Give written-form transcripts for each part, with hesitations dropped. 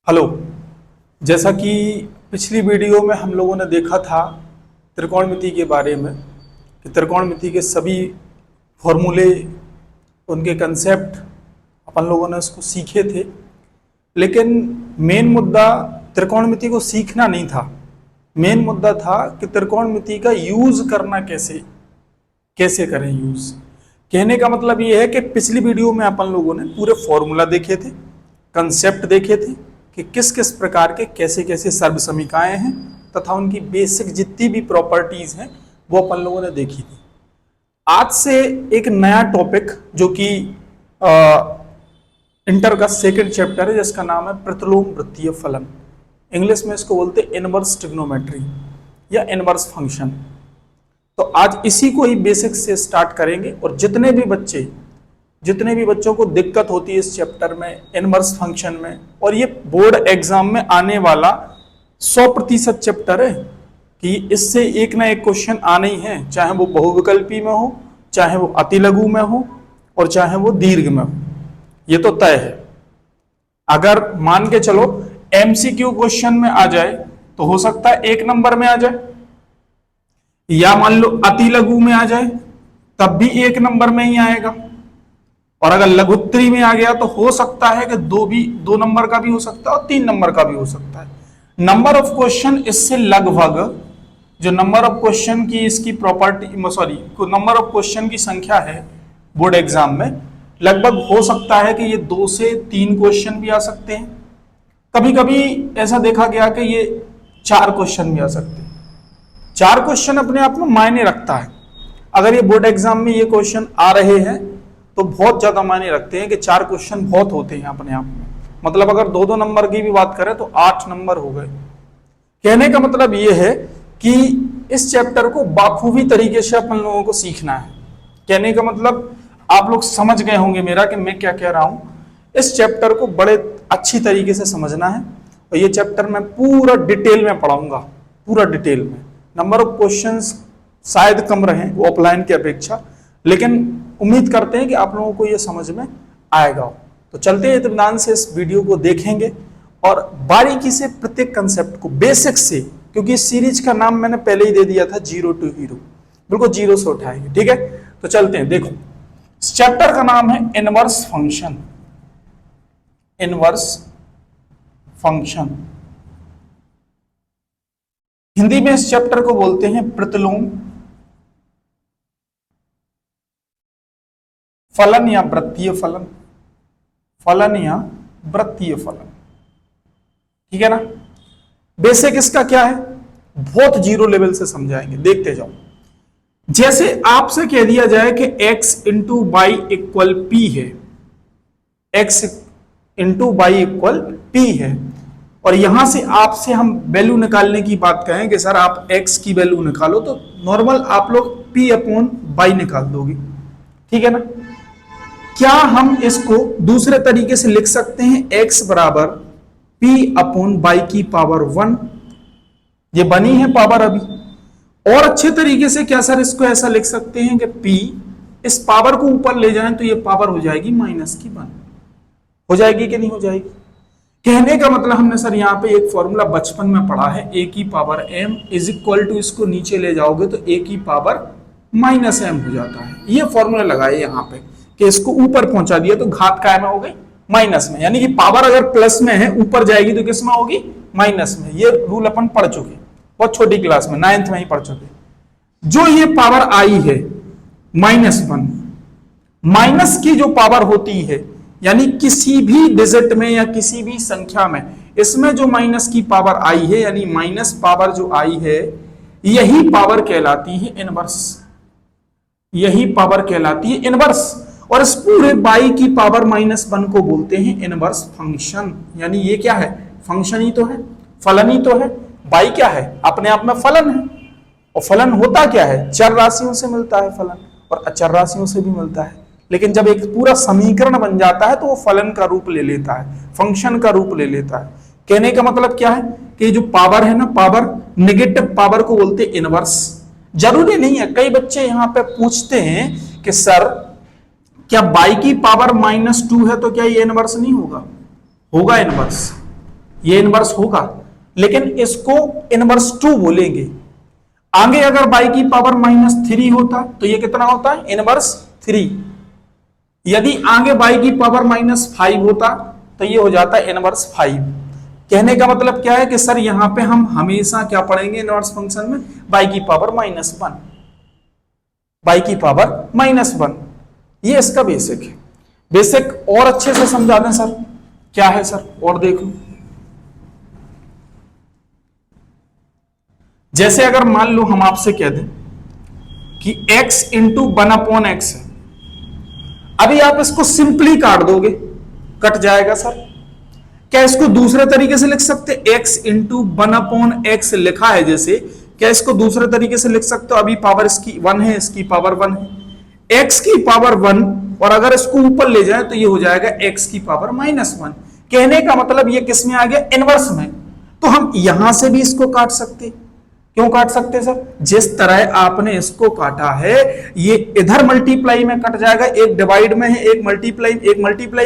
Hello. जैसा कि पिछली वीडियो में हम लोगों ने देखा था त्रिकोणमिति के बारे में कि त्रिकोणमिति के सभी फॉर्मूले, उनके कंसेप्ट अपन लोगों ने उसको सीखे थे। लेकिन मेन मुद्दा त्रिकोणमिति को सीखना नहीं था। मेन मुद्दा था कि त्रिकोणमिति का यूज करना कैसे कैसे करें यूज। कहने का मतलब ये है कि पिछली वीडियो में अपन लोगों ने पूरे फॉर्मूला देखे थे, कंसेप्ट देखे थे कि किस किस प्रकार के कैसे कैसे सर्वसमीकाएं हैं तथा उनकी बेसिक जितनी भी प्रॉपर्टीज हैं वो अपन लोगों ने देखी थी। आज से एक नया टॉपिक जो कि इंटर का सेकंड चैप्टर है, जिसका नाम है प्रतिलोम वृत्तीय फलन। इंग्लिश में इसको बोलते हैं इनवर्स ट्रिग्नोमेट्री या इनवर्स फंक्शन। तो आज इसी को ही बेसिक से स्टार्ट करेंगे और जितने भी बच्चों को दिक्कत होती है इस चैप्टर में, इनवर्स फंक्शन में, और ये बोर्ड एग्जाम में आने वाला 100% चैप्टर है कि इससे एक ना एक क्वेश्चन आना ही है, चाहे वो बहुविकल्पी में हो, चाहे वो अतिलघु में हो और चाहे वो दीर्घ में हो। ये तो तय है। अगर मान के चलो एमसीक्यू क्वेश्चन में आ जाए तो हो सकता है 1 नंबर में आ जाए, या मान लो अतिलघु में आ जाए तब भी 1 नंबर में ही आएगा, और अगर लघुत्तरी में आ गया तो हो सकता है कि 2 नंबर का भी हो सकता है और 3 नंबर का भी हो सकता है। नंबर ऑफ क्वेश्चन इससे लगभग, जो नंबर ऑफ क्वेश्चन की इसकी प्रॉपर्टी नंबर ऑफ क्वेश्चन की संख्या है बोर्ड एग्जाम में, लगभग हो सकता है कि ये 2 से 3 क्वेश्चन भी आ सकते हैं। कभी कभी ऐसा देखा गया कि ये 4 क्वेश्चन भी आ सकते हैं। 4 क्वेश्चन अपने आप में मायने रखता है। अगर ये बोर्ड एग्जाम में ये क्वेश्चन आ रहे हैं तो बहुत ज्यादा मायने रखते हैं कि 4 क्वेश्चन बहुत होते हैं अपने आप में। मतलब अगर 2-2 नंबर की भी बात करें तो 8 नंबर हो गए। कहने का मतलब ये है कि इस चैप्टर को बाखूबी तरीके से अपन लोगों को सीखना है। कहने का मतलब आप लोग समझ गए होंगे मेरा कि मैं क्या कह रहा हूं। इस चैप्टर को बड़े अच्छी तरीके से समझना है और ये चैप्टर मैं पूरा डिटेल में पढ़ाऊंगा, पूरा डिटेल में। नंबर ऑफ क्वेश्चंस शायद कम रहे वो ऑफलाइन की अपेक्षा, लेकिन उम्मीद करते हैं कि आप लोगों को ये समझ में आएगा। तो चलते हैं इत्मीनान से इस वीडियो को देखेंगे और बारीकी से प्रत्येक कंसेप्ट को बेसिक से, क्योंकि इस सीरीज का नाम मैंने पहले ही दे दिया था जीरो टू हीरो, बिल्कुल जीरो से उठाएंगे। ठीक है, तो चलते हैं। देखो, इस चैप्टर का नाम है inverse function. Inverse function Hindi में इस चैप्टर को बोलते हैं प्रतिलोम फलन या वृत्तीय फलन। फलन या वृत्तीय फलन, ठीक है ना। बेसिक इसका क्या है, बहुत जीरो लेवल से समझाएंगे, देखते जाओ। जैसे आपसे कह दिया जाए कि x into by equal P है, x into by equal P है, और यहां से आपसे हम वैल्यू निकालने की बात कहें कि सर आप x की वैल्यू निकालो, तो नॉर्मल आप लोग p अपॉन बाई निकाल दोगे, ठीक है ना। क्या हम इसको दूसरे तरीके से लिख सकते हैं, x बराबर p अपॉन बाई की पावर 1, ये बनी है पावर अभी। और अच्छे तरीके से क्या सर इसको ऐसा लिख सकते हैं कि p इस पावर को ऊपर ले जाएं तो ये पावर हो जाएगी -1, हो जाएगी कि नहीं हो जाएगी। कहने का मतलब हमने सर यहाँ पे एक फॉर्मूला बचपन में पढ़ा है, a की power m is equal to, इसको नीचे ले जाओगे तो a की पावर -m हो जाता है। ये फॉर्मूला लगाए यहाँ पे कि इसको ऊपर पहुंचा दिया तो घात काय में हो गई, माइनस में, यानी कि पावर अगर प्लस में है ऊपर जाएगी तो किस में होगी, माइनस में। ये रूल अपन पढ़ चुके, बहुत छोटी क्लास में 9th में ही पढ़ चुके। जो ये पावर आई है -1, माइनस की जो पावर होती है, यानी किसी भी डिजिट में या किसी भी संख्या में इसमें जो माइनस की पावर आई है, यानी माइनस पावर जो आई है, यही पावर कहलाती है इनवर्स। यही पावर कहलाती है इनवर्स। और इस पूरे बाई की पावर -1 को बोलते हैं इनवर्स फंक्शन। यानी ये क्या है, फंक्शन ही तो है, फलन ही तो है। बाई क्या है, अपने आप में फलन है। और फलन होता क्या है, चर राशियों से मिलता है फलन, और अचर राशियों से भी मिलता है। लेकिन जब एक पूरा समीकरण बन जाता है तो वो फलन का रूप ले लेता है, फंक्शन का रूप ले लेता है। कहने का मतलब क्या है कि जो पावर है ना, पावर, नेगेटिव पावर को बोलते हैं इनवर्स। जरूरी नहीं है, कई बच्चे यहाँ पे पूछते हैं कि सर क्या बाई की पावर -2 है तो क्या ये इनवर्स नहीं होगा, होगा इनवर्स। ये इनवर्स होगा, लेकिन इसको इनवर्स 2 बोलेंगे। आगे अगर बाई की पावर -3 होता तो ये कितना होता है, इनवर्स 3। यदि आगे बाई की पावर -5 होता तो ये हो जाता है इनवर्स 5। कहने का मतलब क्या है कि सर यहां पे हम हमेशा क्या पढ़ेंगे इनवर्स फंक्शन में, बाई की पावर -1, बाई की पावर -1। ये इसका बेसिक है। बेसिक और अच्छे से समझा दें सर, क्या है सर, और देख लो। जैसे अगर मान लो हम आपसे कह दें कि x इंटू 1/x है, अभी आप इसको सिंपली काट दोगे, कट जाएगा सर। क्या इसको दूसरे तरीके से लिख सकते, x इंटू 1/x लिखा है जैसे, क्या इसको दूसरे तरीके से लिख सकते हो? अभी पावर इसकी 1 है, इसकी पावर 1 है, x की पावर 1, और अगर इसको ऊपर ले जाए तो ये हो जाएगा x की पावर -1। कहने का मतलब ये किस में आ गया, इनवर्स में। तो हम यहां से भी इसको काट सकते। क्यों काट सकते सर? जिस तरह आपने इसको काटा है, ये इधर मल्टीप्लाई में कट जाएगा, एक डिवाइड में है, एक मल्टीप्लाई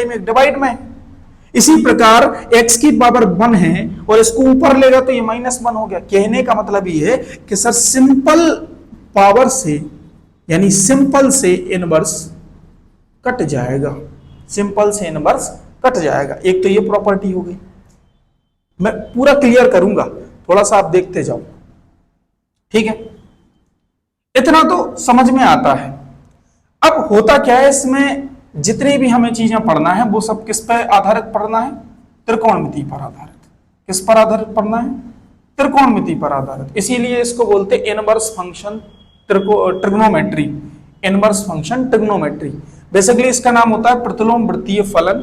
में, एक डिवाइड में है। इसी प्रकार x की पावर 1 है और इसको ऊपर लेगा तो ये -1 हो गया। कहने का मतलब ये है कि सर सिंपल पावर से, यानी सिंपल से इनवर्स कट जाएगा, सिंपल से इनवर्स कट जाएगा। एक तो ये प्रॉपर्टी हो गई, मैं पूरा क्लियर करूंगा, थोड़ा सा आप देखते जाओ, ठीक है? इतना तो समझ में आता है। अब होता क्या है, इसमें जितनी भी हमें चीजें पढ़ना है वो सब किस पर आधारित पढ़ना है, त्रिकोणमिति पर आधारित। किस पर आधारित पढ़ना है, त्रिकोणमिति पर आधारित। इसीलिए इसको बोलते inverse function trigonometry, inverse function trigonometry. Basically इसका नाम होता है प्रतिलोम वृत्तीय फलन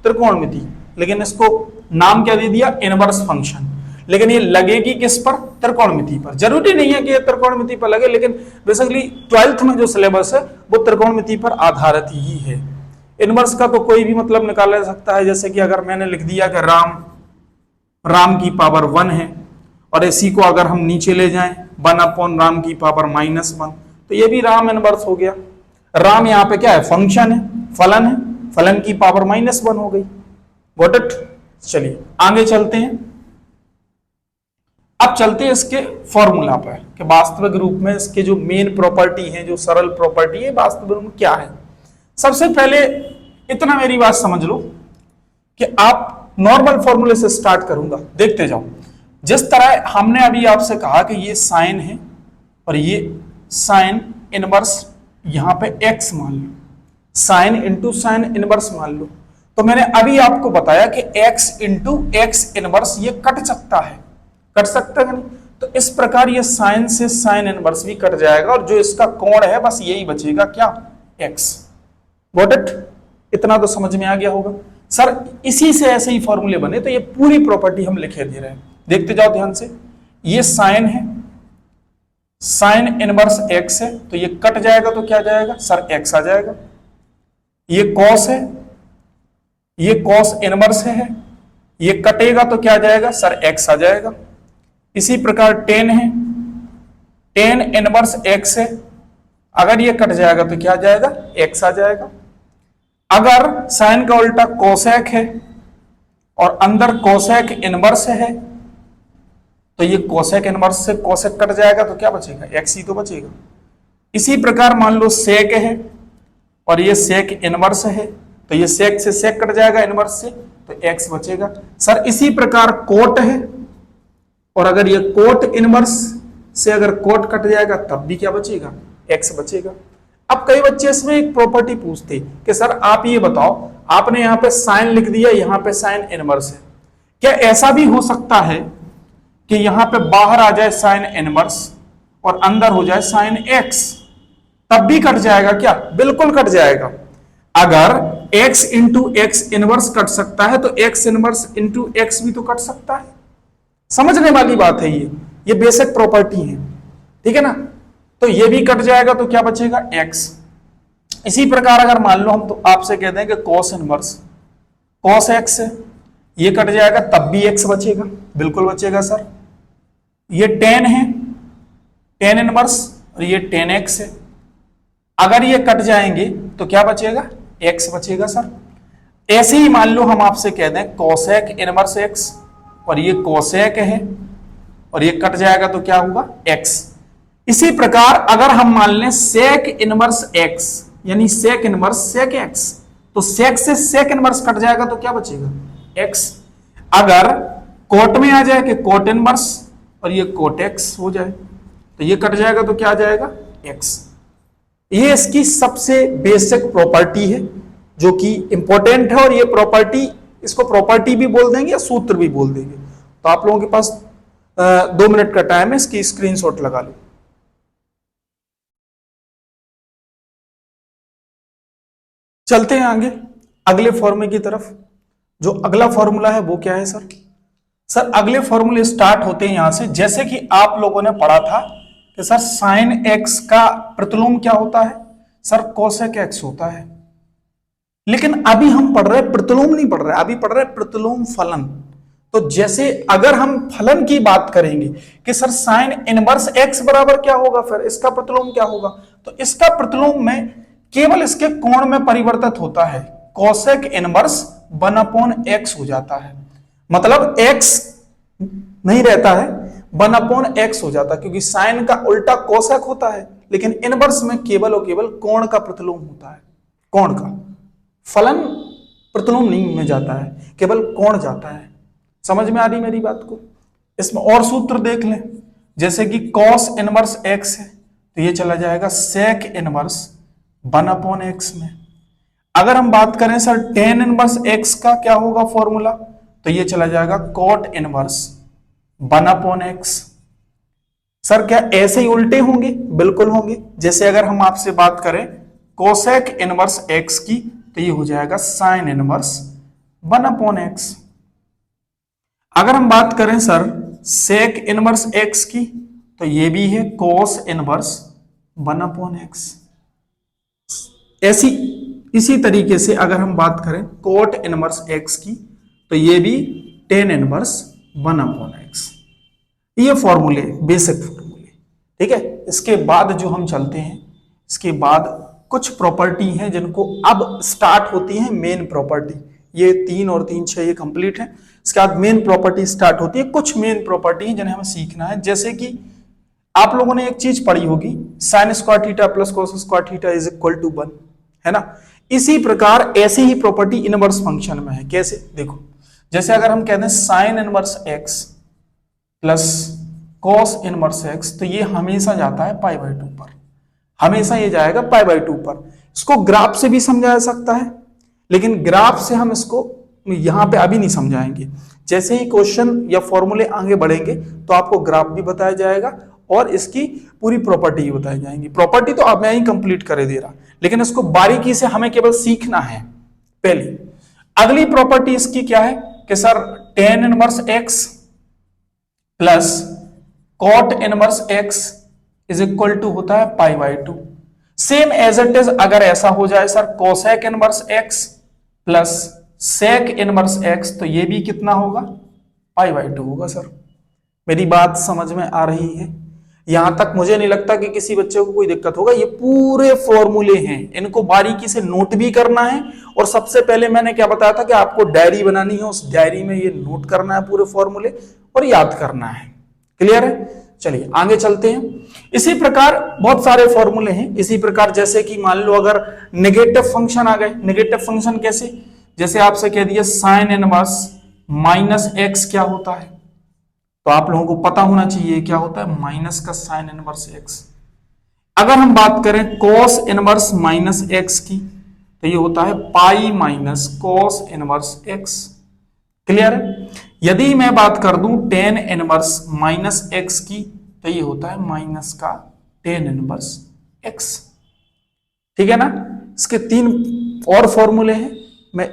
त्रिकोणमिति, लेकिन इसको नाम क्या दे दिया, इनवर्स फंक्शन। लेकिन ये लगेगी किस पर, त्रिकोणमिति पर। जरूरी नहीं है कि ये त्रिकोणमिति पर लगे, लेकिन बेसिकली 12th में जो सिलेबस है वो त्रिकोणमिति पर आधारित ही है। इनवर्स का तो कोई भी मतलब निकाला जा सकता है। जैसे कि अगर मैंने लिख दिया कि राम की पावर 1 है, और इसी को अगर हम नीचे ले जाएं 1 राम की पावर -1, तो ये भी राम इनवर्स हो गया। राम यहाँ पे क्या है, फंक्शन है, फलन है, फलन की पावर -1 हो गई। Got it? चलिए आगे चलते हैं। अब चलते हैं इसके फॉर्मूला पर कि वास्तविक रूप में इसके जो मेन प्रॉपर्टी है, जो सरल प्रॉपर्टी है, वास्तविक रूप में क्या है। सबसे पहले इतना मेरी बात समझ लो कि आप नॉर्मल फॉर्मूले से स्टार्ट करूंगा, देखते जाओ। जिस तरह हमने अभी आपसे कहा कि ये साइन है और ये साइन इनवर्स यहां पे x मान लो, साइन इंटू साइन इनवर्स मान लो, तो मैंने अभी आपको बताया कि x इंटू एक्स इनवर्स ये कट सकता है, कट सकता है नहीं? तो इस प्रकार ये साइन से साइन इनवर्स भी कट जाएगा, और जो इसका कोण है बस यही बचेगा, क्या, x। Got it? इतना तो समझ में आ गया होगा सर। इसी से ऐसे ही फॉर्मूले बने, तो ये पूरी प्रॉपर्टी हम लिखे दे रहे हैं, देखते जाओ ध्यान से। ये साइन है, साइन इनवर्स x है, तो ये कट जाएगा तो क्या जाएगा सर, x आ जाएगा। ये कॉस है, ये कॉस इनवर्स है, ये कटेगा तो क्या जाएगा सर, x आ जाएगा। इसी प्रकार टेन है, टेन इनवर्स x है, अगर ये कट जाएगा तो क्या जाएगा, x आ जाएगा। अगर साइन का उल्टा कोसेक है और अंदर कोसेक इनवर्स है, तो ये कोसेक इनवर्स से कोसेक कट जाएगा तो क्या बचेगा, x ही तो बचेगा। इसी प्रकार मान लो सेक है और ये सेक इनवर्स है, तो ये सेक से सेक कट जाएगा इनवर्स से, तो x बचेगा। सर इसी प्रकार कोट है, और अगर ये कोट इनवर्स से अगर कोट कट जाएगा तब भी क्या बचेगा, x बचेगा। अब कई बच्चे इसमें एक प्रॉपर्टी पूछते कि सर आप ये बताओ, आपने यहाँ पे साइन लिख दिया, यहाँ पे साइन इनवर्स है, क्या ऐसा भी हो सकता है कि यहाँ पे बाहर आ जाए साइन इनवर्स और अंदर हो जाए साइन x, तब भी कट जाएगा क्या, बिल्कुल कट जाएगा। अगर x into x inverse cut सकता है तो x इनवर्स इंटू एक्स भी तो कट सकता है। समझने वाली बात है, ये बेसिक प्रॉपर्टी है, ठीक है ना। तो ये भी कट जाएगा तो क्या बचेगा, x। इसी प्रकार अगर मान लो हम तो आपसे कहते हैं कि cos इनवर्स cos x है, ये कट जाएगा तब भी x बचेगा, बिल्कुल बचेगा सर। ये tan है, tan इनवर्स, और ये tan x है, अगर ये कट जाएंगे तो क्या बचेगा, x बचेगा सर। ऐसे ही मान लो हम आपसे कह दें cosec इनवर्स x, और ये कोसेक है और ये कट जाएगा तो क्या होगा x। इसी प्रकार अगर हम मान लें सेक इनवर्स x यानी सेक इनवर्स सेक x, तो सेक से सेक इनवर्स कट जाएगा तो क्या बचेगा x। अगर कोट में आ जाए कि कोट इनवर्स और ये कोट x हो जाए तो ये कट जाएगा तो क्या आ जाएगा x। ये इसकी सबसे बेसिक प्रॉपर्टी है जो कि इंपॉर्टेंट है, और ये प्रॉपर्टी, इसको प्रॉपर्टी भी बोल देंगे या सूत्र भी बोल देंगे। तो आप लोगों के पास 2 मिनट का टाइम है, इसकी स्क्रीनशॉट लगा लो। चलते हैं आगे अगले फॉर्मूले की तरफ। जो अगला फॉर्मूला है वो क्या है सर? सर अगले फॉर्मूले स्टार्ट होते हैं यहां से, जैसे कि आप लोगों ने पढ़ा था कि सर साइन एक्स का प्रतिलोम क्या होता है? सर कोसेक एक्स होता है। लेकिन अभी हम पढ़ रहे हैं प्रतिलोम नहीं पढ़ रहे, अभी पढ़ रहे हैं प्रतिलोम फलन। तो जैसे अगर हम फलन की बात करेंगे कि सर साइन इनवर्स एक्स बराबर क्या होगा, फिर इसका प्रतिलोम क्या होगा, तो इसका प्रतिलोम में केवल इसके कोण में परिवर्तित होता है, कोसेक इनवर्स 1/x हो जाता है। मतलब x नहीं रहता है, 1/x हो जाता है, क्योंकि साइन का उल्टा कोसेक होता है, लेकिन इनवर्स में केवल और केवल कोण का प्रतिलोम होता है, कोण का। फलन प्रतिलोम नहीं में जाता है, केवल कोण जाता है। समझ में आ रही मेरी बात को? इसमें और सूत्र देख लें, जैसे कि cos इनवर्स x है तो ये चला जाएगा sec इनवर्स 1/x में। अगर हम बात करें सर tan इनवर्स x का क्या होगा फॉर्मूला, तो ये चला जाएगा cot इनवर्स 1/x। सर क्या ऐसे ही उल्टे होंगे? बिल्कुल होंगे। जैसे अगर हम आपसे बात करें कोसेक इनवर्स x की, तो ये हो जाएगा साइन इनवर्स 1/x। अगर हम बात करें सर सेक इनवर्स x की, तो ये भी है कोस इनवर्स 1/x। ऐसी इसी तरीके से अगर हम बात करें कोट इनवर्स x की, तो ये भी टेन इनवर्स 1/x। ये फॉर्मूले, बेसिक फॉर्मूले, ठीक है। इसके बाद जो हम चलते हैं, इसके बाद कुछ प्रॉपर्टी हैं जिनको अब स्टार्ट होती है मेन प्रॉपर्टी। ये 3 और 3 6 ये कंप्लीट है। इसके बाद मेन प्रॉपर्टी स्टार्ट होती है। कुछ मेन प्रॉपर्टी हैं जिन्हें हमें सीखना है, जैसे कि आप लोगों ने एक चीज पढ़ी होगी, sine square theta plus cos square theta is equal to 1, है ना। इसी प्रकार ऐसी ही प्रॉपर्टी इनवर्स फंक्शन में है। कैसे? देखो, जैसे अगर हम कहते हैं sign inverse x plus cos inverse x, तो ये हमेशा जाता है π/2 पर, हमेशा ये जाएगा π/2 पर। इसको ग्राफ से भी समझा जा सकता है, लेकिन ग्राफ से हम इसको यहां पे अभी नहीं समझाएंगे। जैसे ही क्वेश्चन या फॉर्मूले आगे बढ़ेंगे तो आपको ग्राफ भी बताया जाएगा और इसकी पूरी प्रॉपर्टी भी बताई जाएंगी। प्रॉपर्टी तो अब मैं ही कंप्लीट करे दे रहा, लेकिन इसको बारीकी से हमें केवल सीखना है। पहली अगली प्रॉपर्टी इसकी क्या है कि sir tan inverse x plus cot inverse x is equal to होता है π/2। सेम एज इट इज अगर ऐसा हो जाए sir cosec inverse x plus sec inverse x, तो ये भी कितना होगा π/2 होगा। सर मेरी बात समझ में आ रही है? यहां तक मुझे नहीं लगता कि किसी बच्चे को कोई दिक्कत होगा। ये पूरे फॉर्मूले हैं, इनको बारीकी से नोट भी करना है, और सबसे पहले मैंने क्या बताया था कि आपको डायरी बनानी है, उस डायरी में ये नोट करना है पूरे फॉर्मूले और याद करना है। क्लियर है? चलिए आगे चलते हैं। इसी प्रकार बहुत सारे फॉर्मूले हैं। इसी प्रकार जैसे कि मान लो अगर नेगेटिव फंक्शन आ गए, नेगेटिव फंक्शन कैसे? जैसे आपसे कह दिया साइन इनवर्स -x क्या होता है, तो आप लोगों को पता होना चाहिए क्या होता है माइनस का साइन इनवर्स x। अगर हम बात करें cos इनवर्स -x की, तो ये होता है pi minus cos inverse x। Clear है? यदि मैं बात कर दूं tan इनवर्स -x की, तो ये होता है माइनस का tan इनवर्स x। ठीक है ना? इसके 3 और फॉर्मूले हैं, मैं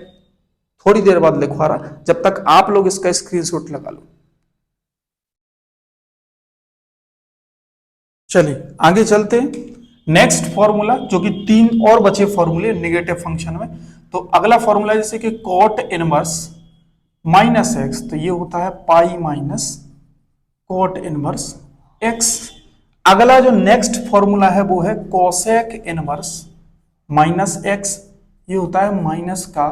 थोड़ी देर बाद लिखवा रहा, जब तक आप लोग इसका स्क्रीनशॉट लगा लो। चलिए आगे चलते हैं। नेक्स्ट फॉर्मूला जो कि 3 और बचे फॉर्मूले नेगेटिव फंक्शन में, तो अगला फॉर्मूला जैसे कि cot इनवर्स -x, तो ये होता है pi minus cot inverse x। अगला जो नेक्स्ट फॉर्मूला है वो है कोसेक इनवर्स -x, ये होता है माइनस का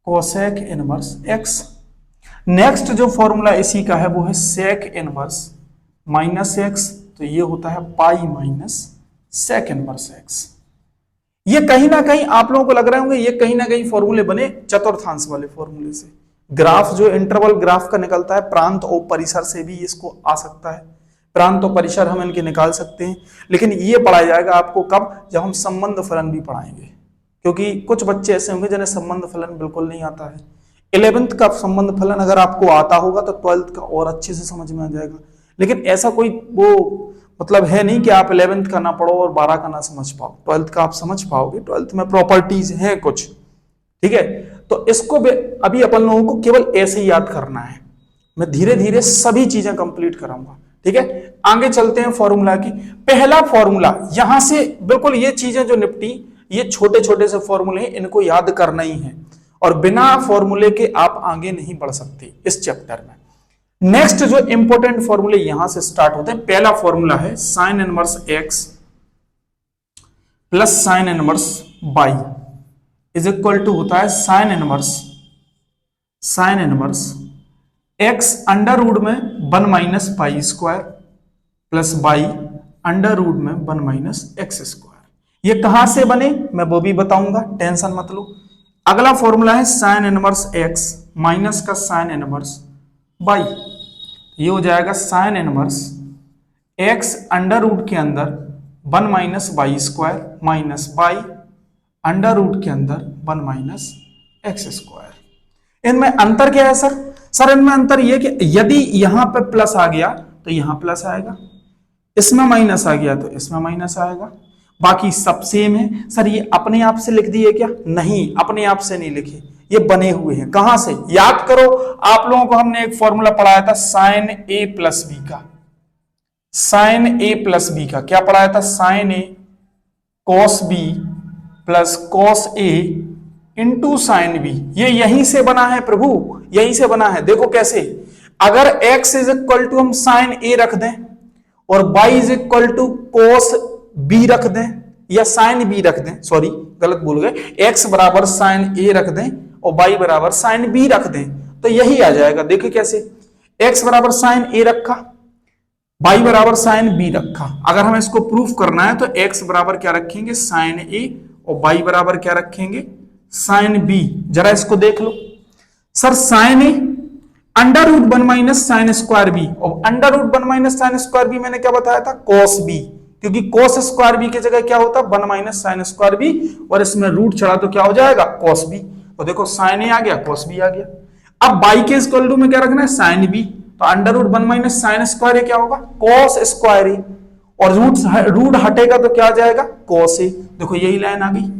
कोसेक इनवर्स x। नेक्स्ट जो फॉर्मूला इसी का है वो है सेक इनवर्स माइनस एक्स, तो ये होता है pi minus sec inverse x. ये कहीं ना कहीं आप लोगों को लग रहे होंगे ये कहीं ना कहीं फॉर्मूले बने चतुर्थांश वाले फॉर्मूले से। ग्राफ जो इंटरवल ग्राफ का निकलता है प्रांत और परिसर से भी इसको आ सकता है, प्रांत और परिसर हम इनके निकाल सकते हैं, लेकिन ये पढ़ाया जाएगा आपको कब, जब हम संबंध फलन भी पढ़ाएंगे, क्योंकि कुछ बच्चे ऐसे होंगे जिन्हें संबंध फलन बिल्कुल नहीं आता है। 11th का संबंध फलन अगर आपको आता होगा तो 12th का और अच्छे से समझ में आ जाएगा, लेकिन ऐसा कोई वो मतलब है नहीं कि आप 11th का ना पढ़ो और 12 का ना समझ पाओ, 12th का आप समझ पाओगे, 12th में प्रॉपर्टीज हैं कुछ, ठीक है। तो इसको अभी अपन लोगों को केवल ऐसे ही याद करना है, मैं धीरे धीरे सभी चीजें कंप्लीट कराऊंगा, ठीक है। आगे चलते हैं फॉर्मूला की। पहला फॉर्मूला यहां से बिल्कुल ये चीजें जो निपटी, ये छोटे छोटे से फॉर्मूले इनको याद करना ही है, और बिना फॉर्मूले के आप आगे नहीं बढ़ सकते इस चैप्टर में। नेक्स्ट जो इंपॉर्टेंट फॉर्मूले यहां से स्टार्ट होते हैं, पहला फॉर्मूला है sine inverse x plus sine inverse y is equal to होता है sine inverse x under root में 1 minus pi square plus y under root में 1 माइनस एक्स स्क्वायर। ये कहां से बने मैं वो भी बताऊंगा, टेंशन मत लो। अगला फॉर्मूला है साइन इनवर्स एक्स माइनस का साइन इनवर्स बाई, ये हो जाएगा sine inverse x under root के अंदर 1 minus y square minus y under root के अंदर 1 माइनस एक्स स्क्वायर। इनमें अंतर क्या है सर? सर इनमें अंतर यह कि यदि यहां पे प्लस आ गया तो यहां प्लस आएगा, इसमें माइनस आ गया तो इसमें माइनस आएगा, बाकी सब सेम है। सर ये अपने आप से लिख दिए क्या? नहीं, अपने आप से नहीं लिखे, ये बने हुए हैं। कहां से? याद करो, आप लोगों को हमने एक फॉर्मूला पढ़ाया था साइन ए प्लस बी का, साइन ए प्लस बी का क्या पढ़ाया था? Sign A cos B plus cos A into sine B. ये यहीं से बना है प्रभु, यहीं से बना है। देखो कैसे, अगर x इज इक्वल टू हम साइन ए रख दें और y is equal to cos B रख दें या साइन बी रख दें, सॉरी गलत बोल गए, x बराबर साइन ए रख दें और y बराबर साइन बी रख दें तो यही आ जाएगा। देखिए कैसे, x बराबर साइन ए रखा, y बराबर साइन बी रखा। अगर हमें इसको प्रूफ करना है तो x बराबर क्या रखेंगे? साइन ए, और y बराबर क्या रखेंगे? Sine B. जरा इसको देख लो sir, sine A under root 1 minus sine square B, और under root 1 minus sine square B मैंने क्या बताया था? कॉस बी, क्योंकि कॉस स्क्वायर बी की जगह क्या होता? 1 माइनस साइन स्क्वायर बी, और इसमें रूट चढ़ा तो क्या हो जाएगा? Cos B. तो देखो साइन ए आ गया, कॉस बी आ गया। अब बाई के इक्वल टू में क्या रखना है? साइन बी, तो under root 1 minus sine square A क्या होगा? कॉस स्क्वायर ए, और रूट हटेगा तो क्या आ जाएगा? Cos A. देखो यही लाइन आ गई।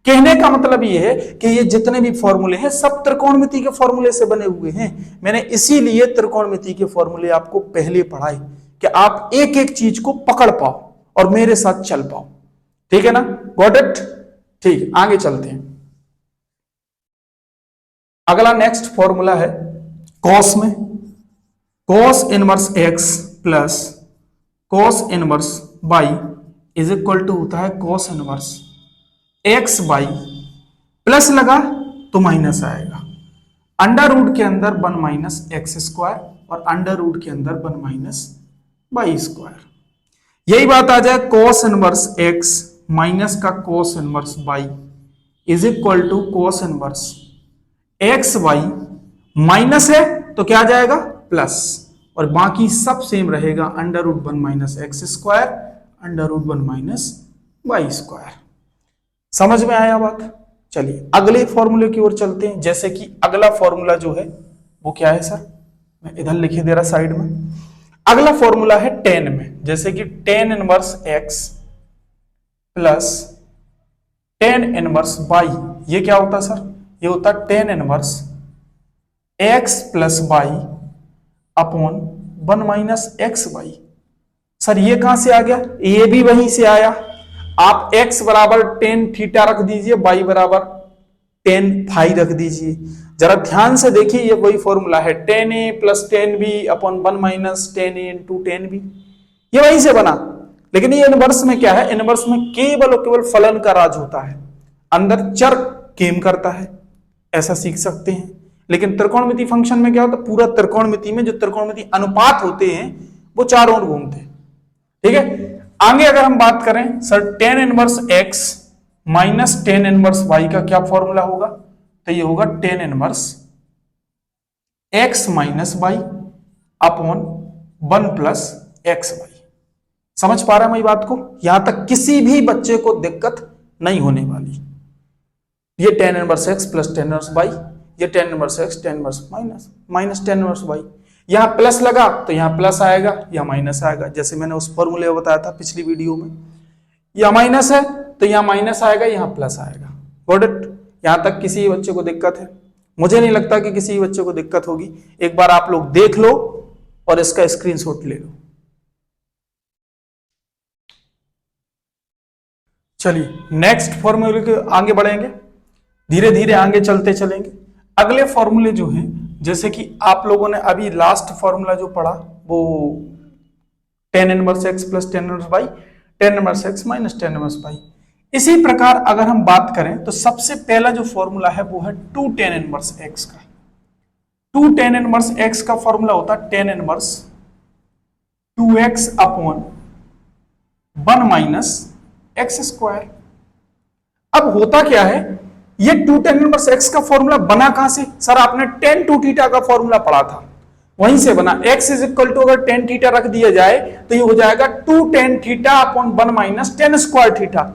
कहने का मतलब ये है कि ये जितने भी फॉर्मूले हैं सब त्रिकोणमिति के फॉर्मूले से बने हुए हैं। मैंने इसीलिए त्रिकोणमिति के फॉर्मूले आपको पहले पढ़ाए कि आप एक एक चीज को पकड़ पाओ और मेरे साथ चल पाओ, ठीक है ना? Got it? ठीक, आगे चलते हैं। अगला नेक्स्ट फॉर्मूला है कॉस में, cos inverse x plus cos inverse y is equal to होता है cos inverse x y, plus लगा तो माइनस आएगा, अंडर रूट के अंदर 1 माइनस एक्स स्क्वायर और अंडर रूट के अंदर 1 माइनस बाई स्क्वायर। यही बात आ जाए कॉस इनवर्स एक्स माइनस का cos inverse y is equal to cos inverse x y, minus है तो क्या आ जाएगा? प्लस, और बाकी सब सेम रहेगा, under root 1 minus x square under root 1 minus y square. समझ में आया बात? चलिए अगले फॉर्मूले की ओर चलते हैं। जैसे कि अगला फॉर्मूला जो है वो क्या है सर? मैं इधर लिखे दे रहा साइड में। अगला फॉर्मूला है टेन में, जैसे कि tan inverse x plus ten inverse y. ये क्या होता सर? ये होता tan inverse x plus by upon 1 minus x by. Sir ये कहां से आ गया? ये भी वहीं से आया। आप x बराबर टेन थीटा रख दीजिए, y बराबर टेन फाई रख दीजिए। जरा ध्यान से देखिए, ये वही फॉर्मूला है tan A plus tan B upon 1 minus tan A into tan B, ये वहीं से बना। लेकिन ये इनवर्स में क्या है? इनवर्स में केवल और केवल फलन का राज होता है, अंदर चर केम करता है, ऐसा सीख सकते हैं। लेकिन त्रिकोणमिति फंक्शन में क्या होता है, पूरा त्रिकोणमिति में जो त्रिकोणमिति अनुपात होते हैं वो चारों ओर घूमते हैं। ठीक है, आगे अगर हम बात करें sir tan inverse x minus tan inverse y का क्या फॉर्मूला होगा, तो ये होगा tan inverse x minus y upon 1 plus x y. समझ पा रहे हैं मेरी बात को, यहां तक किसी भी बच्चे को दिक्कत नहीं होने वाली। ये tan inverse x plus tan inverse y, ये tan inverse x tan inverse minus tan inverse y। यहां प्लस लगा तो यहां प्लस आएगा, यहां माइनस आएगा, जैसे मैंने उस फॉर्मूले में बताया था पिछली वीडियो में। यहां माइनस है तो यहां माइनस आएगा, यहां प्लस आएगा। Got it? यहां तक किसी बच्चे को दिक्कत है? मुझे नहीं लगता कि किसी बच्चे को दिक्कत होगी। एक बार आप लोग देख लो और इसका स्क्रीनशॉट ले लो। चलिए नेक्स्ट फॉर्मूले के आगे बढ़ेंगे, धीरे धीरे आगे चलते चलेंगे। अगले फॉर्मूले जो हैं, जैसे कि आप लोगों ने अभी लास्ट फॉर्मूला जो पढ़ा वो tan inverse x plus tan inverse y, tan inverse x minus tan inverse y। इसी प्रकार अगर हम बात करें तो सबसे पहला जो फॉर्मूला है वो है 2 tan इनवर्स x का। 2 tan इनवर्स x का फॉर्मूला होता है tan inverse 2x upon 1 minus x square. अब होता क्या है, ये 2 tan इनवर्स x का फॉर्मूला बना कहां से? सर आपने tan 2 थीटा का फॉर्मूला पढ़ा था, वहीं से बना। x इज इक्वल टू अगर tan थीटा रख दिया जाए तो ये हो जाएगा 2 tan theta upon 1 minus tan square theta,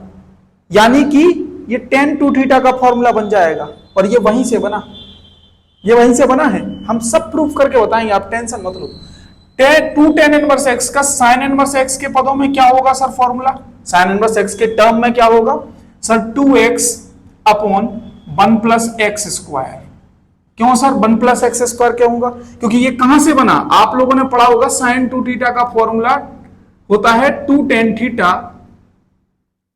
यानी कि ये tan 2 थीटा का फॉर्मूला बन जाएगा। और ये वहीं से बना, ये वहीं से बना है, हम सब प्रूफ करके बताएंगे, आप टेंशन मत लो। 2 tan इनवर्स x का sin इनवर्स x के पदों में क्या होगा sir formula? sin inverse x के टर्म में क्या होगा sir? 2x upon 1 plus x square. क्यों सर 1 प्लस एक्स स्क्वायर क्यों होगा? क्योंकि ये कहां से बना, आप लोगों ने पढ़ा होगा sin 2 थीटा का फॉर्मूला होता है 2 tan theta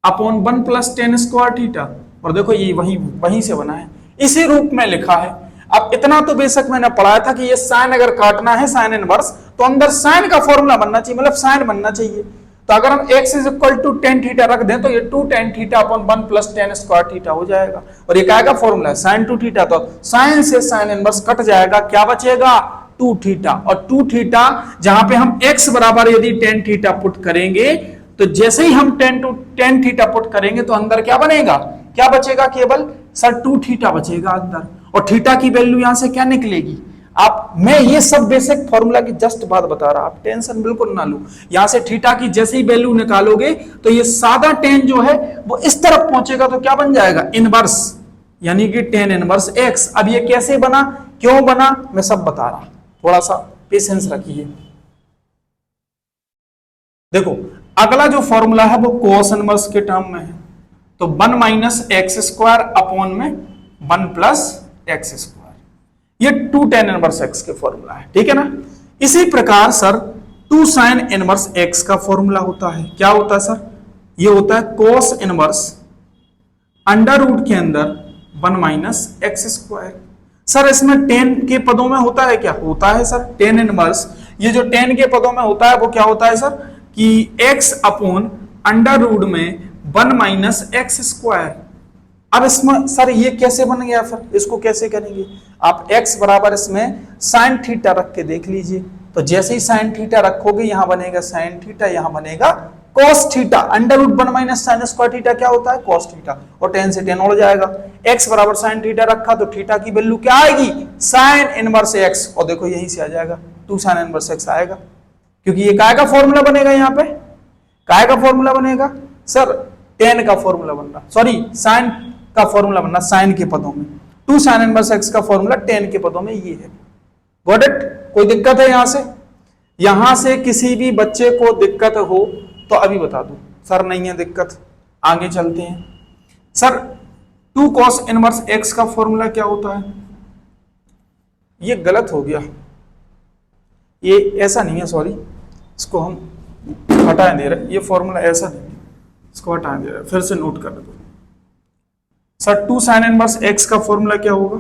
upon 1 plus tan square theta. और देखो ये वहीं से बना है, इसी रूप में लिखा है। अब इतना तो बेशक मैंने पढ़ाया था कि ये साइन अगर काटना है साइन इनवर्स तो अंदर साइन का फॉर्मूला बनना चाहिए, मतलब साइन बनना चाहिए। तो अगर हम x is equal to tan theta रख दें तो ये 2 tan theta upon 1 plus tan square theta हो जाएगा। और ये क्या का फॉर्मूला है? sin 2 theta. तो साइन से साइन इनवर्स कट जाएगा, क्या बचेगा? 2 थीटा। और 2 थीटा जहां पे हम x बराबर यदि tan थीटा पुट करेंगे तो जैसे ही हम tan थीटा पुट करेंगे तो अंदर क्या बनेगा, क्या बचेगा? केवल सर 2 थीटा बचेगा अंदर। और थीटा की वैल्यू यहां से क्या निकलेगी? मैं ये सब बेसिक फॉर्मूला की जस्ट बात बता रहा, आप टेंशन बिल्कुल ना लो। यहां से थीटा की जैसे ही वैल्यू निकालोगे तो ये सादा tan जो है वो इस तरफ पहुंचेगा तो क्या बन जाएगा? इनवर्स, यानी कि tan इनवर्स x। अब ये कैसे बना, क्यों बना, मैं सब बता रहा, थोड़ा सा पेशेंस रखिए। देखो अगला जो फॉर्मूला है वो कोस इनवर्स के टर्म में है, तो 1 माइनस एक्स स्क्वायर अपॉन में 1 प्लस एक्स स्क्वायर, ये 2 tan इनवर्स x के फॉर्मूला है। ठीक है ना? इसी प्रकार सर 2 sin इनवर्स x का फॉर्मूला होता है, क्या होता है सर? ये होता है cos इनवर्स अंडर रूट के अंदर 1 माइनस एक्स स्क्वायर। सर इसमें tan के पदों में होता है, क्या होता है सर? tan इनवर्स, ये जो tan के पदों में होता है वो क्या होता है सर? कि x अपॉन अंडर रूट में 1 माइनस एक्स स्क्वायर। अब इसमें सर ये कैसे बन गया, फिर इसको कैसे करेंगे? आप x बराबर इसमें साइन थीटा रख के देख लीजिए, तो जैसे ही साइन थीटा रखोगे यहां बनेगा साइन थीटा, यहां बनेगा cos theta. Under root 1 minus sine square theta क्या होता है? cos theta. और tan से tan उड़ जाएगा। x बराबर साइन थीटा रखा तो थीटा की वैल्यू क्या आएगी? Sign inverse x। और देखो यहीं से आ जाएगा 2 साइन इनवर्स x आएगा, क्योंकि ये काय का फॉर्मूला बनेगा, यहाँ पे काय का फॉर्मूला बनेगा सर? tan का फॉर्मूला बन रहा, सॉरी साइन का फॉर्मूला बनना साइन के पदों में। 2 साइन इनवर्स x का फॉर्मूला tan के पदों में ये है। Got it? कोई दिक्कत है यहां से? यहां से किसी भी बच्चे को दिक्कत हो तो अभी बता दो। सर नहीं है दिक्कत, आगे चलते हैं। सर 2 cos इनवर्स x का फॉर्मूला क्या होता है? ये गलत हो गया, ये ऐसा नहीं है, सॉरी, इसको हम हटाए दे रहे, ये फॉर्मूला ऐसा नहीं, इसको हटाए दे रहे, फिर से नोट कर दो। सर 2 साइन इनवर्स x का फॉर्मूला क्या होगा?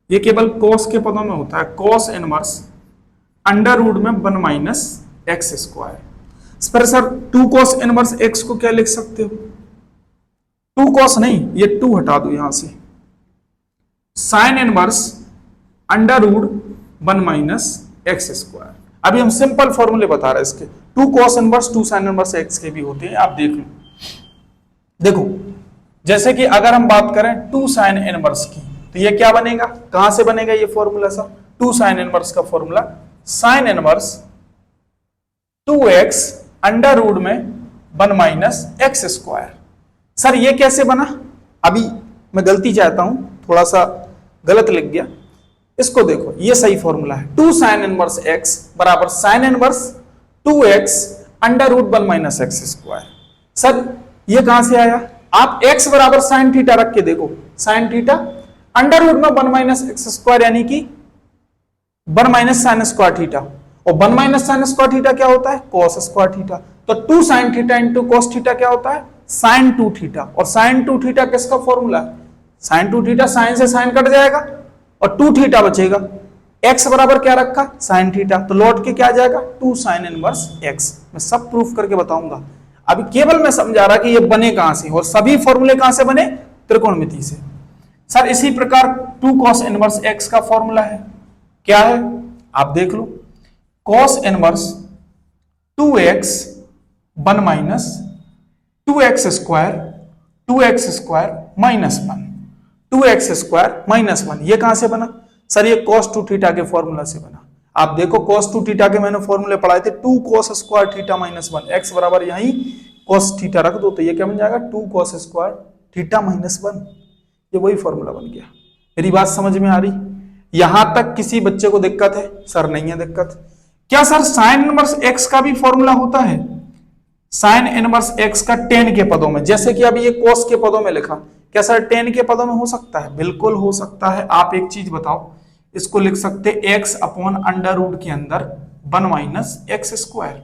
ये केवल cos के पदों में होता है, cos इनवर्स अंडर रूट में 1 माइनस एक्स स्क्वायर। पर सर 2 cos इनवर्स x को क्या लिख सकते हो? 2 cos नहीं, ये 2 हटा दो यहां से। Sine inverse under root 1 minus x square. अभी हम सिंपल फॉर्मूले बता रहे हैं इसके, 2 cos inverse 2 sin inverse x के भी होते हैं, आप देख लो। देखो जैसे कि अगर हम बात करें 2 sin इनवर्स की, तो ये क्या बनेगा, कहां से बनेगा ये फॉर्मूला सा, 2 sin इनवर्स का formula sin inverse 2x under root में 1 माइनस एक्स स्क्वायर। सर ये कैसे बना, अभी मैं गलती चाहता हूं, थोड़ा सा गलत लिख गया, इसको देखो ये सही फॉर्मूला है, 2 sin इनवर्स x बराबर sin inverse 2x under root 1 minus x square. Sir ये कहां से आया, आप x बराबर sin थीटा रख के देखो, sin थीटा अंडर रूट में 1 माइनस एक्स स्क्वायर यानी कि 1 माइनस साइन स्क्वायर थीटा, और 1 माइनस साइन स्क्वायर थीटा क्या होता है, cos स्क्वायर थीटा। तो 2 sin theta into cos theta क्या होता है, sin 2 थीटा, और sin 2 थीटा किसका फॉर्मूला है, sin 2 थीटा, sin से sin कट जाएगा और 2 थीटा बचेगा, x बराबर क्या रखा sin थीटा, तो लौट के क्या आ जाएगा 2 sin इनवर्स x। मैं सब प्रूफ करके बताऊंगा, अभी केवल मैं समझा रहा कि ये बने कहां से, और सभी फॉर्मूले कहां से बने, त्रिकोणमिति से। सर इसी प्रकार 2 cos इनवर्स x का फॉर्मूला है, क्या है आप देख लो, cos inverse 2x 1 minus 2x square minus 1, 2x square minus 1, ये कहां से बना, सर ये cos 2 थीटा के फॉर्मूला से बना। आप देखो cos 2 थीटा के मैंने फॉर्मूले पढ़ाए थे, 2 cos square theta minus 1, x बराबर यहीं cos थीटा रख दो, तो ये क्या बन जाएगा 2 cos स्क्वायर थीटा माइनस 1, ये वही फॉर्मूला बन गया। मेरी बात समझ में आ रही, यहां तक किसी बच्चे को दिक्कत है, सर नहीं है दिक्कत। क्या सर साइन इनवर्स x का भी फॉर्मूला होता है, साइन इनवर्स x का tan के पदों में, जैसे कि अभी ये cos के पदों में लिखा, क्या सर tan के पदों में हो सकता है, बिल्कुल हो सकता है। आप एक चीज बताओ, इसको लिख सकते x अपॉन अंडर रूट के अंदर 1 माइनस एक्स स्क्वायर,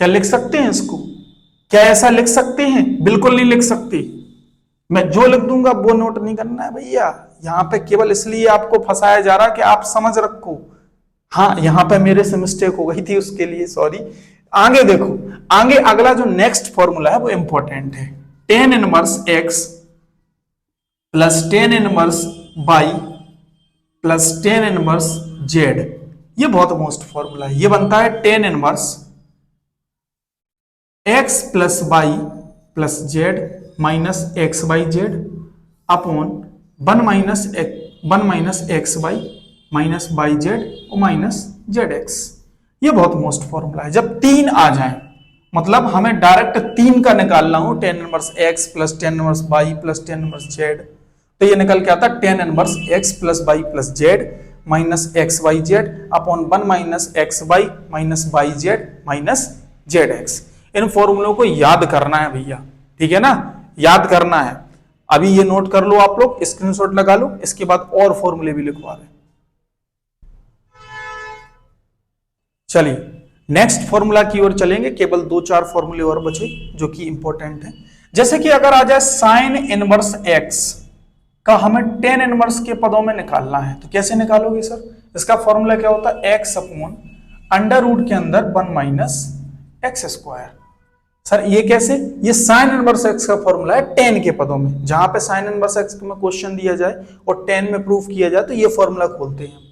क्या लिख सकते हैं इसको, क्या ऐसा लिख सकते हैं, बिल्कुल नहीं लिख सकते। मैं जो लिख दूंगा वो नोट नहीं करना है भैया, यहां पे केवल इसलिए आपको फंसाया जा रहा है कि आप समझ रखो। हाँ यहां पे मेरे से मिस्टेक हो गई थी, उसके लिए सॉरी। आगे देखो, आगे अगला जो नेक्स्ट फॉर्मूला है वो इंपॉर्टेंट है, tan inverse x plus tan inverse y plus tan inverse z, ये बहुत मोस्ट फॉर्मूला है। ये बनता है tan inverse x plus y plus z minus x y z upon 1 minus x Y minus y z और minus Z x. ये बहुत most formula है। जब 3 आ जाए, मतलब हमें डायरेक्ट 3 का निकालना हो, tan inverse x plus tan inverse y plus tan inverse z, तो ये निकल के आता है tan inverse x plus y plus z minus x Y Z upon 1 minus x Y minus Y Z minus Z X. इन फॉर्मूलों को याद करना है भैया, ठीक है ना, याद करना है। अभी ये नोट कर लो आप लोग, स्क्रीनशॉट लगा लो, इसके बाद और फॉर्मूले भी लिखवा रहे। चलिए नेक्स्ट फॉर्मूला की ओर चलेंगे, केवल 2-4 फॉर्मूले और बचे जो कि इंपॉर्टेंट है। जैसे कि अगर आ जाए साइन इनवर्स एक्स का हमें tan इनवर्स के पदों में निकालना है, तो कैसे निकालोगे सर, इसका फॉर्मूला क्या होता है, x अपॉन अंडर रूट के अंदर 1 माइनस एक्स स्क्वायर। सर ये कैसे, ये साइन इनवर्स x का फॉर्मूला है tan के पदों में, जहां पे साइन इनवर्स x में क्वेश्चन दिया जाए और tan में प्रूफ किया जाए तो ये फॉर्मूला खोलते हैं।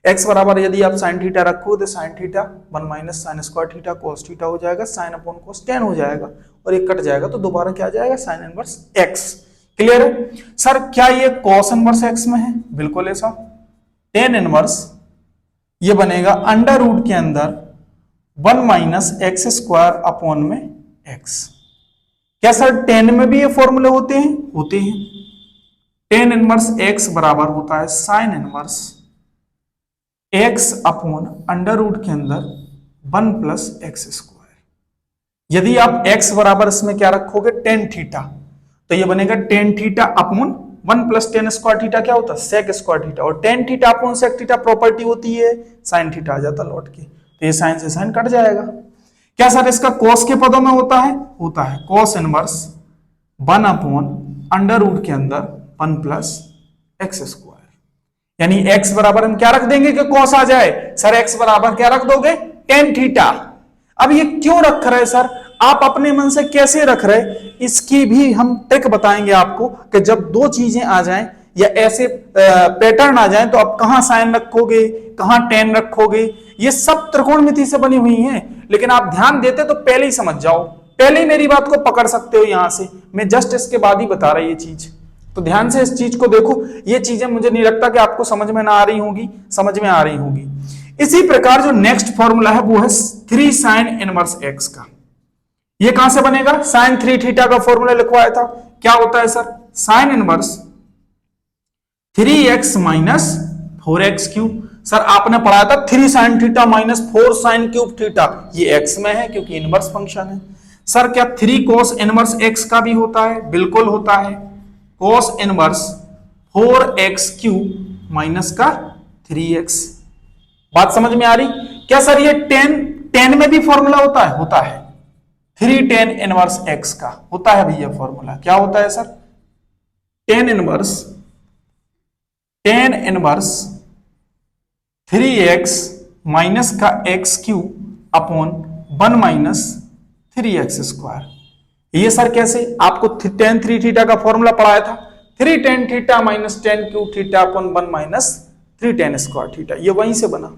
x बराबर यदि आप साइन थीटा रखो तो sine theta 1 minus sine square theta cos theta हो जाएगा, साइन अपॉन cos tan हो जाएगा और एक कट जाएगा तो दोबारा क्या आ जाएगा, साइन इनवर्स x। क्लियर है सर, क्या ये cos इनवर्स x में है, बिल्कुल ऐसा। tan इनवर्स ये बनेगा अंडर रूट के अंदर 1 माइनस एक्स स्क्वायर अपॉन में x। क्या सर tan में भी ये फॉर्मूले होते हैं, होते हैं। tan इनवर्स x बराबर होता है sine inverse x upon under root के अंदर 1 प्लस एक्स स्क्वायर। यदि आप x बराबर इसमें क्या रखोगे, tan थीटा, तो ये बनेगा tan theta upon 1 plus tan square theta क्या होता है, sec स्क्वायर थीटा, और tan theta upon sec theta property होती है, साइन थीटा आ जाता लौट के, तो ये साइन से साइन कट जाएगा। क्या सर इसका cos के पदों में होता है, होता है cos inverse 1 upon under root के अंदर 1 प्लस एक्स स्क्वायर, यानी x बराबर हम क्या रख देंगे कि cos आ जाए, सर x बराबर क्या रख दोगे, tan थीटा। अब ये क्यों रख रहे सर, आप अपने मन से कैसे रख रहे, इसकी भी हम ट्रिक बताएंगे आपको कि जब 2 चीजें आ जाएं या ऐसे पैटर्न आ जाए तो आप कहां साइन रखोगे, कहां टेन रखोगे, ये सब त्रिकोणमिति से बनी हुई हैं। लेकिन आप ध्यान देते तो पहले ही समझ जाओ, पहले ही मेरी बात को पकड़ सकते हो यहां से, मैं जस्ट इसके बाद ही बता रहा ये चीज। तो ध्यान से इस चीज को देखो, ये चीजें मुझे नहीं लगता कि आपको समझ में ना आ रही होगी, समझ में आ रही होगी। इसी प्रकार जो नेक्स्ट फॉर्मूला है वो है 3 sin इनवर्स x का। ये कहां से बनेगा, sin 3 थीटा का फॉर्मूला लिखवाया था, क्या होता है sir, sin inverse 3x minus 4x cube. Sir आपने पढ़ाया था 3 sin theta minus 4 sin cube theta, ये x में है क्योंकि इनवर्स फंक्शन है। सर क्या 3 cos इनवर्स x का भी होता है, बिल्कुल होता है, cos inverse 4x cube minus का 3x। बात समझ में आ रही क्या सर, ये tan में भी फॉर्मूला होता है, होता है 3 tan इनवर्स x का होता है भैया फॉर्मूला, क्या होता है sir, tan inverse 3x minus का x cube upon 1 minus 3x square. ये सर कैसे, आपको tan 3 थीटा का फॉर्मूला पढ़ाया था, 3 tan theta minus tan cube theta upon 1 minus 3 tan square theta, ये वहीं से बना,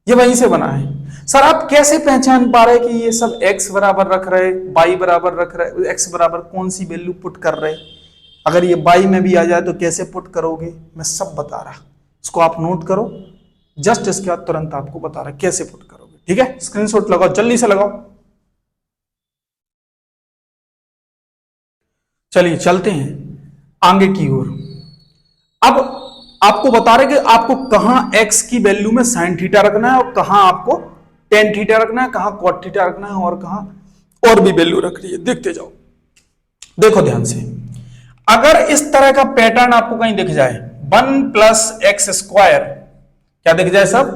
ये वहीं से बना है। सर आप कैसे पहचान पा रहे कि ये सब x बराबर रख रहे, y बराबर रख रहे, x बराबर कौन सी वैल्यू पुट कर रहे, अगर ये y में भी आ जाए तो कैसे पुट करोगे, मैं सब बता रहा, इसको आप नोट करो, जस्ट इसके बाद तुरंत आपको बता रहा कैसे पुट करोगे, ठीक है। स्क्रीनशॉट लगाओ, जल्दी से लगाओ। चलिए चलते हैं आगे की ओर। अब आपको बता रहे कि आपको कहां x की वैल्यू में sin थीटा रखना है और कहां आपको tan थीटा रखना है, कहां cot थीटा रखना है और कहां और भी वैल्यू रख रही है, देखते जाओ। देखो ध्यान से, अगर इस तरह का पैटर्न आपको कहीं दिख जाए 1 प्लस एक्स स्क्वायर, क्या दिख जाए सब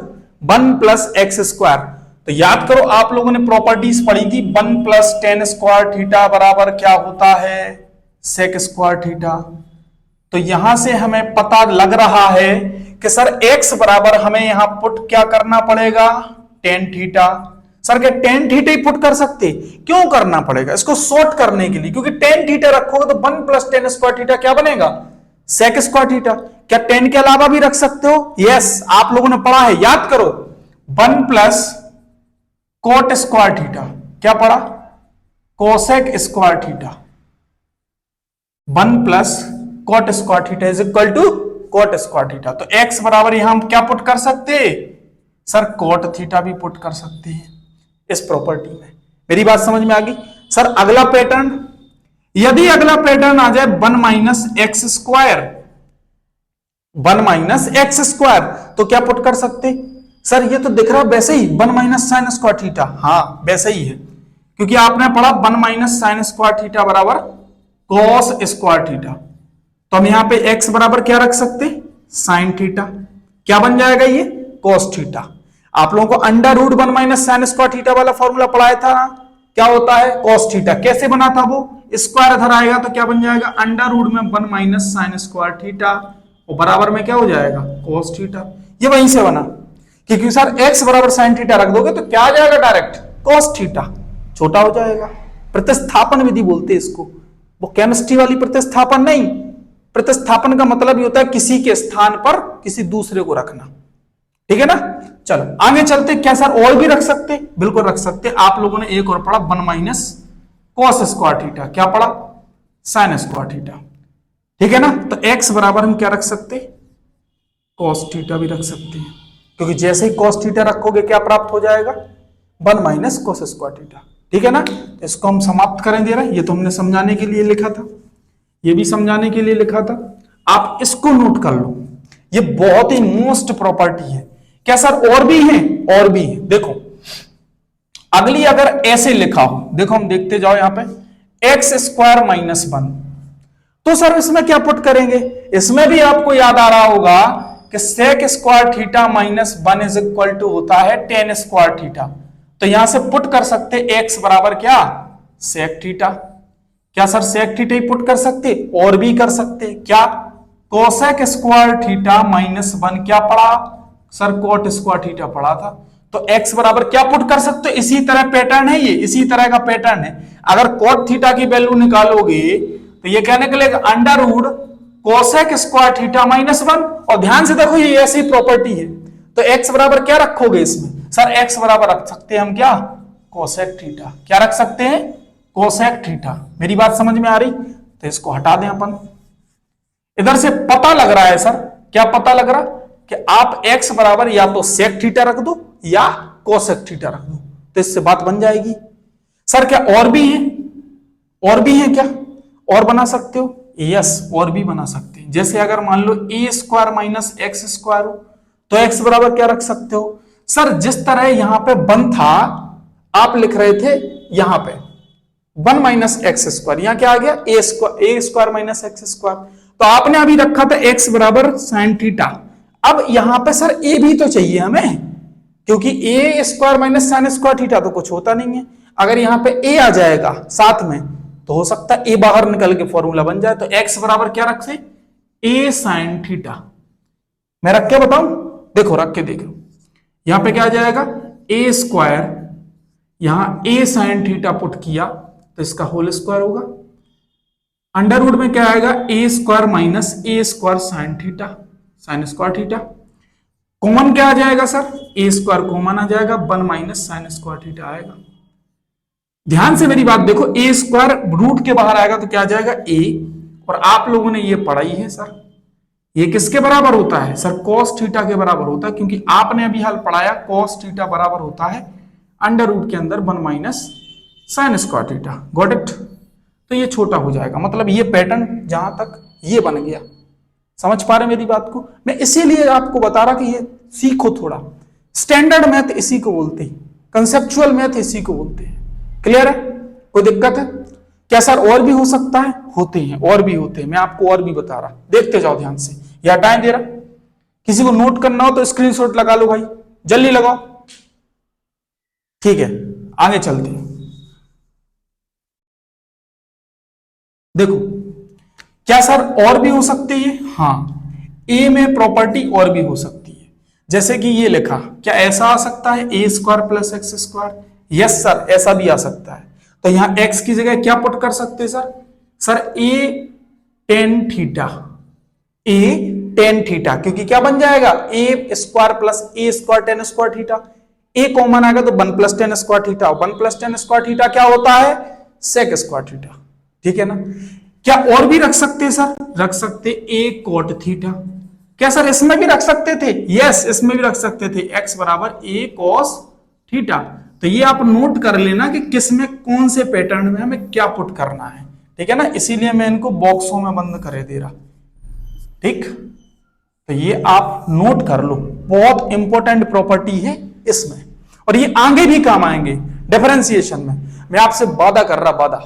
1 प्लस एक्स स्क्वायर, तो याद करो आप लोगों ने प्रॉपर्टीज पढ़ी थी, 1 प्लस टेन स्क्वायर थीटा बराबर क्या होता है, सेक स्क्वायर थीटा। तो यहां से हमें पता लग रहा है कि सर x बराबर हमें यहां पुट क्या करना पड़ेगा, टेन थीटा। सर क्या टेन थीटा ही पुट कर सकते, क्यों करना पड़ेगा, इसको शॉर्ट करने के लिए, क्योंकि टेन थीटा रखोगे तो 1 प्लस टेन स्क्वायर थीटा क्या बनेगा, सेक स्क्वायर थीटा। क्या टेन के अलावा भी रख सकते हो, यस आप लोगों ने पढ़ा है, याद करो 1 प्लस कोट स्क्वायर थीटा, क्या पढ़ा, cosec square theta, 1 plus cot square theta is equal to cot square theta. तो x बराबर यहां हम क्या पुट कर सकते हैं, सर कॉट थीटा भी पुट कर सकते हैं इस प्रॉपर्टी में। मेरी बात समझ में आ गई। सर अगला पैटर्न, यदि अगला पैटर्न आ जाए 1 minus x square, 1 minus x square, तो क्या पुट कर सकते, सर ये तो दिख रहा वैसे ही 1 माइनस साइन स्क्वायर थीटा, हाँ वैसे ही है, क्योंकि आपने पढ़ा 1 माइनस साइन स्क्वायर थीटा बराबर कॉस स्क्वायर थीटा। तो हम यहां पे x बराबर क्या रख सकते, साइन थीटा, क्या बन जाएगा ये, कॉस थीटा। आप लोगों को under root 1 minus sine square theta वाला फॉर्मूला पढ़ाया था, क्या होता है, कॉस थीटा। कैसे बना था वो, स्क्वायर इधर आएगा तो क्या बन जाएगा, अंडर रूट में 1 माइनस साइन स्क्वायर थीटा और बराबर में क्या हो जाएगा, कॉस थीटा। ये वहीं से बना, क्योंकि सर x बराबर साइन थीटा रख दोगे तो क्या आ जाएगा, डायरेक्ट कॉस थीटा, छोटा हो जाएगा। प्रतिस्थापन विधि बोलते हैं इसको, वो केमिस्ट्री वाली प्रतिस्थापन नहीं, प्रतिस्थापन का मतलब ये होता है किसी के स्थान पर किसी दूसरे को रखना, ठीक है ना। चलो आगे चलते, क्या सर और भी रख सकते, बिल्कुल रख सकते। आप लोगों ने एक और पढ़ा 1 माइनस कॉस स्क्वायर थीटा, क्या पढ़ा, साइन स्क्वायर थीटा, ठीक है ना। तो x बराबर हम क्या रख सकते, कॉस थीटा भी रख सकते हैं, क्योंकि जैसे ही कॉस थीटा रखोगे क्या प्राप्त हो जाएगा, 1 माइनस कॉस स्क्वायर थीटा, ठीक है ना। इसको हम समाप्त करें दे रहे, ये तो हमने समझाने के लिए लिखा था, ये भी समझाने के लिए लिखा था, आप इसको नोट कर लो, ये बहुत ही मोस्ट प्रॉपर्टी है। क्या सर और भी है, और भी है, देखो अगली अगर ऐसे लिखा हो, देखो हम देखते जाओ यहां पे एक्स स्क्वायर माइनस 1, तो सर इसमें क्या पुट करेंगे, इसमें भी आपको याद आ रहा होगा कि sec square theta minus 1 is equal to होता है टेन स्क्वायर थीटा। तो यहां से पुट कर सकते एक्स बराबर क्या, सेक थीटा। क्या सर सेक थीटा ही पुट कर सकते, और भी कर सकते, क्या, कोसेक स्क्वायर थीटा माइनस 1, क्या पढ़ा सर, कोट स्क्वायर थीटा पढ़ा था। तो x बराबर क्या पुट कर सकते हो, इसी तरह पैटर्न है, ये इसी तरह का पैटर्न है। अगर कोट थीटा की वैल्यू निकालोगे तो ये क्या निकलेगा, under root cosec square theta -1। और ध्यान से देखो ये ऐसी प्रॉपर्टी है, तो x बराबर क्या रखोगे इसमें सर? x बराबर रख सकते हैं हम क्या? Cosec theta. क्या रख सकते हैं? Cosec theta. मेरी बात समझ में आ रही? तो इसको हटा दें अपन। इधर से पता लग रहा है सर, क्या पता लग रहा कि आप x बराबर या तो सेक थीटा रख दो या कोसेक थीटा रख दो, तो इससे बात बन जाएगी। सर क्या और भी है? और भी है क्या? और बना सकते हो? यस, और भी बना सकते हैं। जैसे अगर मान लो a square minus x square हो, तो x बराबर क्या रख सकते हो सर? जिस तरह यहां पे 1 था, आप लिख रहे थे यहां पे 1 माइनस एक्स स्क्वायर, यहां क्या आ गया? ए स्क्वायर माइनस एक्स स्क्वायर। तो आपने अभी रखा था x बराबर साइन थीटा। अब यहां पे सर a भी तो चाहिए हमें, क्योंकि A square minus sine square theta तो कुछ होता नहीं है। अगर यहां पे a आ जाएगा साथ में, तो हो सकता है a बाहर निकल के फॉर्मूला बन जाए। तो x बराबर क्या रख से? a sine theta. मैं रख के बताऊं? देखो रख के देखो, यहां पे क्या आ जाएगा? a स्क्वायर, यहां a साइन थीटा पुट किया तो इसका होल स्क्वायर होगा। अंडर रूट में क्या आएगा? a square minus a square sine theta, sign square theta. Common क्या आ जाएगा सर? a स्क्वायर कॉमन आ जाएगा, 1 माइनस साइन स्क्वायर थीटा आएगा। ध्यान से मेरी बात देखो, a स्क्वायर रूट के बाहर आएगा तो क्या आ जाएगा? a। और आप लोगों ने ये पढ़ा ही है सर, ये किसके बराबर होता है सर? cos थीटा के बराबर होता है, क्योंकि आपने अभी हाल पढ़ाया cos थीटा बराबर होता है अंडर रूट के अंदर 1 minus sine square theta. Got it? तो ये छोटा हो जाएगा, मतलब ये पैटर्न जहां तक ये बन गया। समझ पा रहे मेरी बात को? मैं इसीलिए आपको बता रहा कि ये सीखो थोड़ा। स्टैंडर्ड मैथ इसी को बोलते हैं, कंसेप्चुअल मैथ इसी को बोलते हैं। क्लियर है? कोई दिक्कत है क्या सर? और भी हो सकता है? होते हैं, और भी होते हैं। मैं आपको और भी बता रहा, देखते जाओ ध्यान से। या टाइम दे रहा, किसी को नोट करना हो तो स्क्रीनशॉट लगा लो भाई, जल्दी लगाओ। ठीक है, आगे चलते हैं। देखो क्या सर और भी हो सकती है? हाँ, ए में प्रॉपर्टी और भी हो सकती है। जैसे कि ये लिखा, क्या ऐसा आ सकता है? A square plus x square. Yes sir, ऐसा भी आ सकता है। तो यहां x की जगह क्या पुट कर सकते हैं sir? Sir a tan theta, a tan theta, क्योंकि क्या बन जाएगा? a square plus a square tan square theta. a common आएगा तो 1 plus tan square theta, 1 plus tan square theta क्या होता है? Sec square theta. ठीक है ना? क्या और भी रख सकते हैं सर? रख सकते a कोट थीटा। क्या सर इसमें भी रख सकते थे? यस, इसमें भी रख सकते थे, x बराबर a कोस थीटा। तो ये आप नोट कर लेना कि किस में कौन से पैटर्न में हमें क्या पुट करना है। ठीक है ना? इसीलिए मैं इनको बॉक्सों में बंद कर दे रहा। ठीक, तो ये आप नोट कर लो, बहुत इंपॉर्टेंट प्रॉपर्टी है इसमें, और ये आगे भी काम आएंगे डिफरेंशिएशन में। मैं आपसे वादा कर रहा, वादा।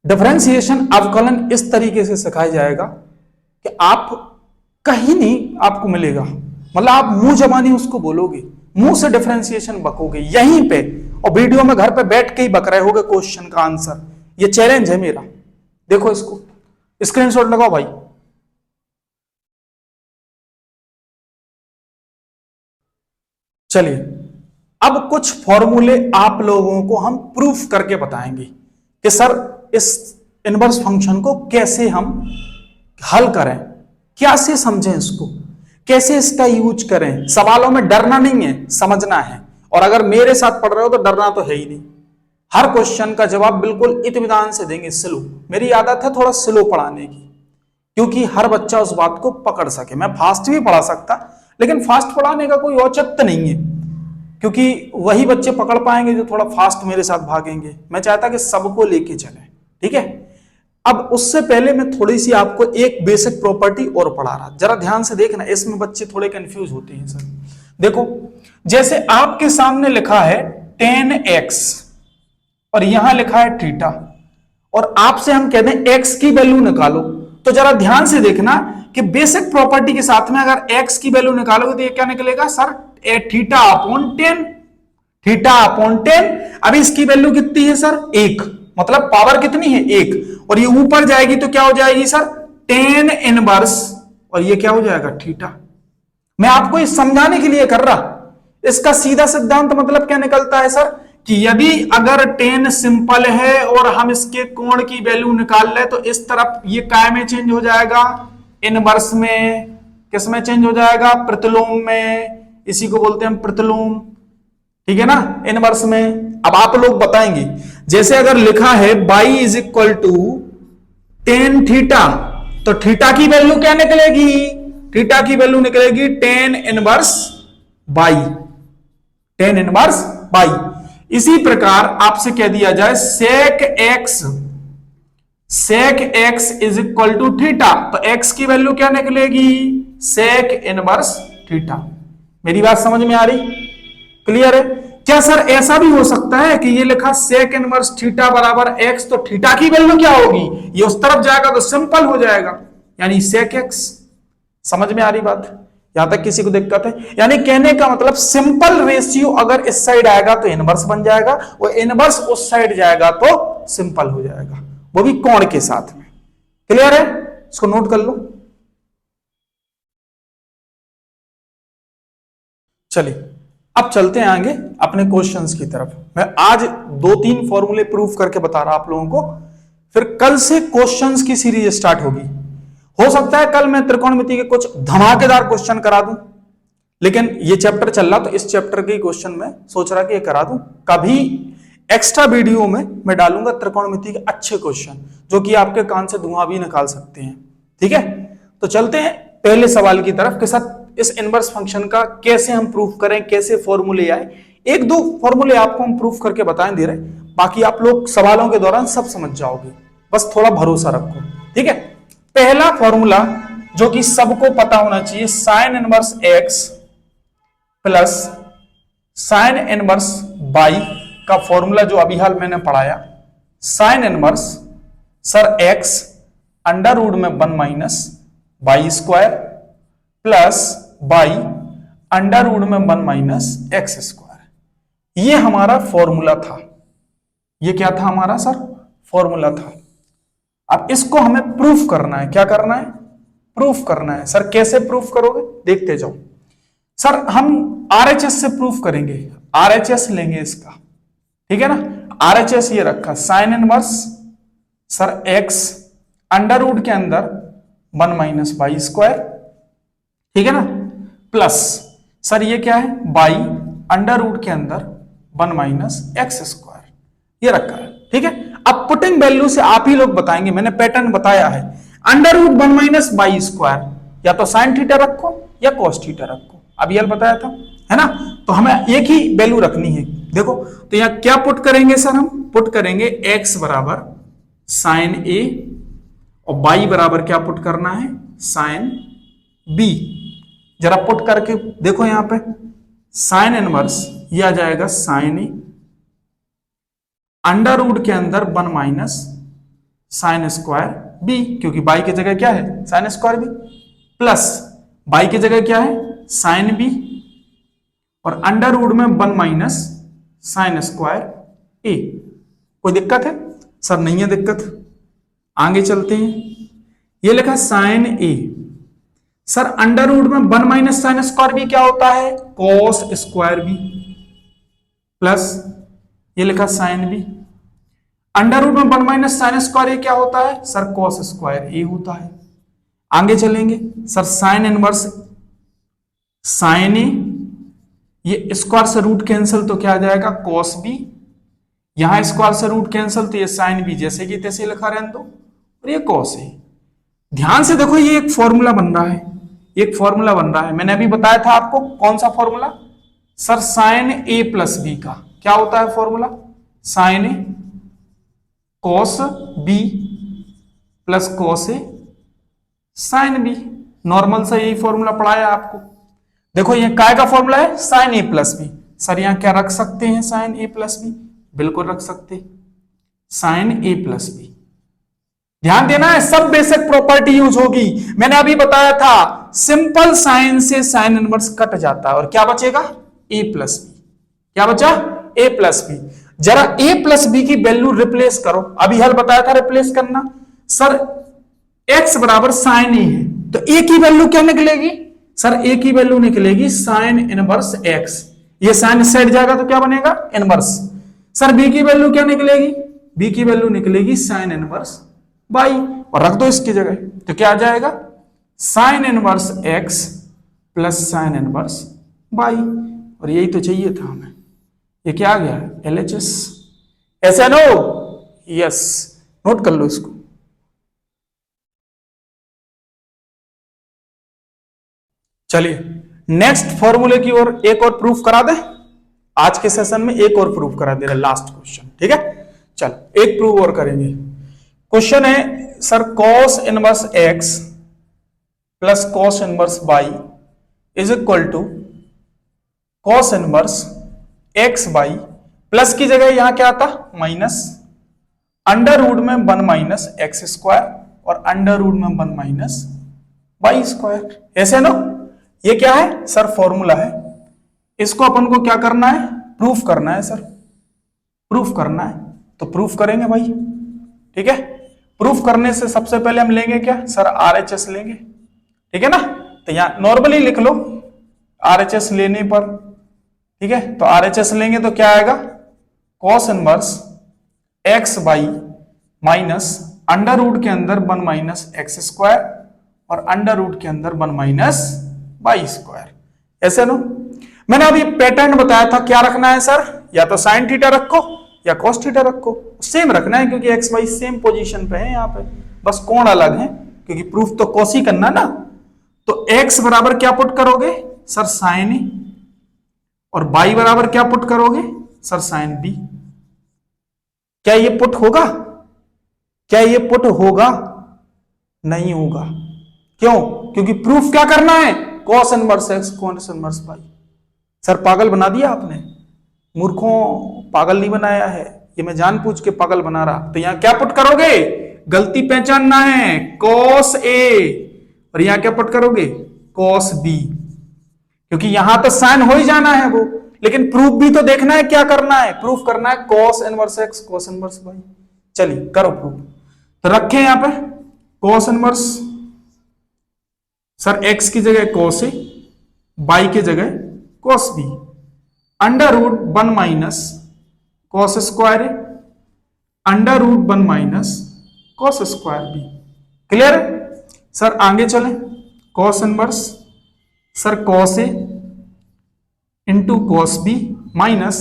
डिफरेंशिएशन अवकलन इस तरीके से सिखाया जाएगा कि आप कहीं नहीं आपको मिलेगा, मतलब आप मुंह जबानी उसको बोलोगे, मुंह से डिफरेंशिएशन बकोगे यहीं पे, और वीडियो में घर पे बैठ के ही बक रहे होगे क्वेश्चन का आंसर। ये चैलेंज है मेरा। देखो इसको, स्क्रीनशॉट लगाओ भाई। चलिए, अब कुछ फॉर्मूले आप लोगों को हम प्रूफ करके बताएंगे कि सर इस इनवर्स फंक्शन को कैसे हम हल करें, कैसे समझें इसको, कैसे इसका यूज करें। सवालों में डरना नहीं है, समझना है। और अगर मेरे साथ पढ़ रहे हो तो डरना तो है ही नहीं। हर क्वेश्चन का जवाब बिल्कुल इत्मीनान से देंगे, स्लो। मेरी आदत है थोड़ा स्लो पढ़ाने की, क्योंकि हर बच्चा उस बात को पकड़ सके। मैं फास्ट भी पढ़ा सकता, लेकिन फास्ट पढ़ाने का कोई औचित्य नहीं है, क्योंकि वही बच्चे पकड़ पाएंगे जो थोड़ा फास्ट मेरे साथ भागेंगे। मैं चाहता कि सबको लेके चले। ठीक है? अब उससे पहले मैं थोड़ी सी आपको एक बेसिक प्रॉपर्टी और पढ़ा रहा, जरा ध्यान से देखना, इसमें बच्चे थोड़े कंफ्यूज होते हैं सर। देखो, जैसे आपके सामने लिखा है 10x और यहां लिखा है थीटा, और आपसे हम कहते हैं x की वैल्यू निकालो, तो जरा ध्यान से देखना कि बेसिक प्रॉपर्टी के साथ में अगर x की वैल्यू निकालोगे तो ये क्या निकलेगा sir? Theta upon 10, theta upon 10। अब इसकी वैल्यू कितनी है सर? 1, मतलब पावर कितनी है? 1। और ये ऊपर जाएगी तो क्या हो जाएगी सर? 10 इनवर्स, और ये क्या हो जाएगा? थीटा। मैं आपको इस समझाने के लिए कर रहा। इसका सीधा सिद्धांत मतलब क्या निकलता है सर? कि यदि अगर 10 सिंपल है और हम इसके कोण की वैल्यू निकाल ले तो इस तरफ ये काय में चेंज हो जाएगा? इनवर्स में, किस में चेंज हो जाएगा, प्रतिलोम में, इसी को बोलते हैं हम प्रतिलोम, ठीक है ना, इनवर्स में। अब आप लोग बताएंगे, जैसे अगर लिखा है y is equal to tan theta, तो थीटा की वैल्यू क्या निकलेगी, थीटा की वैल्यू निकलेगी tan inverse y, tan inverse y. इसी प्रकार आपसे कह दिया जाए sec x is equal to theta, तो एक्स की वैल्यू क्या निकलेगी, सेक इनवर्स थीटा। मेरी बात समझ में आ रही, क्लियर है? क्या सर ऐसा भी हो सकता है कि ये लिखा सेक इनवर्स थीटा बराबर एक्स, तो थीटा की वैल्यू क्या होगी, ये उस तरफ जाएगा तो सिंपल हो जाएगा, यानी सेक एक्स। समझ में आ रही बात? यहां तक किसी को दिक्कत है? यानी कहने का मतलब सिंपल रेशियो अगर इस साइड आएगा तो इनवर्स बन जाएगा, और इनवर्स उस साइड जाएगा तो सिंपल हो जाएगा, वो भी कोण के साथ में। क्लियर है? इसको नोट कर लो। चलिए अब चलते हैं आगे अपने क्वेश्चंस की तरफ। मैं आज 2-3 फॉर्मूले प्रूफ करके बता रहा आप लोगों को, फिर कल से क्वेश्चंस की सीरीज स्टार्ट होगी। हो सकता है कल मैं त्रिकोणमिति के कुछ धमाकेदार क्वेश्चन करा दूं, लेकिन ये चैप्टर चल रहा तो इस चैप्टर के क्वेश्चन में सोच रहा कि ये करा दूं। कभी एक्स्ट्रा वीडियो में मैं डालूंगा त्रिकोणमिति के अच्छे क्वेश्चन, जो कि आपके कान से धुआं भी निकाल सकते हैं, ठीक है? तो चलते हैं पहले सवाल की तरफ के साथ, इस इनवर्स फंक्शन का कैसे हम प्रूफ करें, कैसे फॉर्मूले आए। 1-2 फॉर्मूले आपको हम प्रूफ करके बताएं दे रहे, बाकी आप लोग सवालों के दौरान सब समझ जाओगे, बस थोड़ा भरोसा रखो, ठीक है? पहला फॉर्मूला जो कि सबको पता होना चाहिए, sine inverse x plus sine inverse y का फॉर्मूला जो अभी हाल मैंने पढ़ाया, sine inverse sir x under root में 1 minus y square plus y under root में 1 माइनस एक्स स्क्वायर। ये हमारा फॉर्मूला था, ये क्या था हमारा सर, फॉर्मूला था। अब इसको हमें प्रूफ करना है, क्या करना है, प्रूफ करना है। सर कैसे प्रूफ करोगे, देखते जाओ। सर हम आरएचएस से प्रूफ करेंगे, आरएचएस लेंगे इसका, ठीक है ना? आरएचएस ये रखा, sine inverse sir x under root के अंदर 1 माइनस बाई स्क्वायर, ठीक है ना, प्लस सर ये क्या है, बाई अंडर रूट के अंदर 1 माइनस एक्स स्क्वायर, ये रखा है, ठीक है? अब पुटिंग वैल्यू से आप ही लोग बताएंगे, मैंने पैटर्न बताया है। Under root 1 minus y square, या तो साइन थीटा रखो या कॉस थीटा रखो, अभी ये बताया था, है ना? तो हमें एक ही वैल्यू रखनी है। देखो तो यहां क्या पुट करेंगे सर, हम पुट करेंगे एक्स बराबर साइन ए, और बाई बराबर क्या पुट करना है, साइन बी। जरा पुट करके देखो यहां पे, साइन इनवर्स ये आ जाएगा साइन ए अंडर रूट के अंदर 1 माइनस साइन स्क्वायर बी, क्योंकि बाई की जगह क्या है, sine square B, plus y की जगह क्या है, साइन बी, और अंडर रूट में 1 माइनस साइन स्क्वायर ए। कोई दिक्कत है सर? नहीं है दिक्कत, आगे चलते हैं। ये लिखा साइन ए, सर अंडर रूट में 1 माइनस साइन स्क्वायर बी क्या होता है, कॉस स्क्वायर बी, प्लस ये लिखा साइन बी, अंडर रूट में 1 माइनस साइन स्क्वायर ए क्या होता है, सर कॉस स्क्वायर ए होता है। आगे चलेंगे सर, साइन इनवर्स साइन ए, ये स्क्वायर से रूट कैंसिल तो क्या आ जाएगा, कॉस बी, यहां स्क्वायर से रूट कैंसिल तो ये साइन बी जैसे कि तैसे लिखा रहने दो, और ये कॉस ए। ध्यान से देखो, ये एक फॉर्मूला बन रहा है, एक फॉर्मूला बन रहा है। मैंने अभी बताया था आपको कौन सा फॉर्मूला, सर साइन ए प्लस बी का क्या होता है formula, sign A cos B plus cos A sine B. Normal सा यही फॉर्मूला पढ़ाया आपको। देखो ये काय का फॉर्मूला है, साइन ए प्लस बी। सर यहां क्या रख सकते हैं, साइन ए प्लस बी, बिल्कुल रख सकते, साइन ए प्लस बी। ध्यान देना है, सब बेसिक प्रॉपर्टी यूज होगी। मैंने अभी बताया था सिंपल साइन से साइन इनवर्स कट जाता है, और क्या बचेगा, ए प्लस बी। क्या बचा, ए प्लस बी। जरा ए प्लस बी की वैल्यू रिप्लेस करो, अभी हल बताया था रिप्लेस करना। सर एक्स बराबर साइन ए है, तो ए की वैल्यू क्या निकलेगी, सर ए की वैल्यू निकलेगी साइन इनवर्स एक्स, ये साइन इस साइड जाएगा तो क्या बनेगा, इनवर्स। सर बी की वैल्यू क्या निकलेगी, बी की वैल्यू निकलेगी साइन इनवर्स बाई, और रख दो इसकी जगह, तो क्या आ जाएगा, sine inverse x plus sine inverse y, और यही तो चाहिए था हमें। ये क्या आ गया? LHS। ऐसा नो, यस, नोट कर लो इसको। चलिए नेक्स्ट फॉर्मूले की ओर एक और प्रूफ करा दे। आज के सेशन में एक और प्रूफ करा दे रहा, लास्ट क्वेश्चन, ठीक है। चल एक प्रूफ और करेंगे। क्वेश्चन है sir, cos inverse x plus cos inverse y is equal to cos inverse x y, plus की जगह यहां क्या आता? माइनस, अंडर रूट में 1 माइनस एक्स स्क्वायर और अंडर रूट में 1 माइनस वाई स्क्वायर। ऐसे ना, ये क्या है सर? फॉर्मूला है। इसको अपन को क्या करना है? प्रूफ करना है सर, प्रूफ करना है। तो प्रूफ करेंगे भाई, ठीक है। प्रूफ करने से सबसे पहले हम लेंगे क्या सर? RHS लेंगे, ठीक है ना। तो यहां नॉर्मली लिख लो RHS लेने पर, ठीक है। तो RHS लेंगे तो क्या आएगा? Cos inverse x Y minus under root के अंदर 1 माइनस एक्स स्क्वायर और अंडर रूट के अंदर 1 माइनस वाई स्क्वायर। ऐसे नो, मैंने अभी पैटर्न बताया था क्या रखना है सर? या तो साइन थीटा रखो या कॉस थीटा रखो, सेम रखना है क्योंकि एक्स वाई सेम पोजीशन पे है यहाँ पे, बस कोण अलग है क्योंकि प्रूफ तो कॉस ही करना ना। तो एक्स बराबर क्या पुट करोगे सर? साइन ए, और बाई बराबर क्या पुट करोगे सर? Sine B. क्या ये पुट होगा? क्या ये पुट होगा? नहीं होगा। क्यों? क्योंकि प्रूफ क्या करना है? Cos inverse x cos inverse y. Sir पागल बना दिया आपने, मूर्खों, पागल नहीं बनाया है, ये मैं जानबूझ के पागल बना रहा। तो यहां क्या पुट करोगे? गलती पहचानना है, कॉस ए, और यहां क्या पुट करोगे? कॉस बी, क्योंकि यहां तो साइन हो ही जाना है वो, लेकिन प्रूफ भी तो देखना है क्या करना है? प्रूफ करना है cos inverse x cos inverse y. चलिए करो प्रूफ। तो रखें यहां पे कॉस इनवर्स सर एक्स की जगह कॉस ए, बाई की जगह cos B, under root 1 minus cos square A, under root 1 minus cos square B. Clear है सर? आगे चलें। Cos inverse sir cos A into cos B minus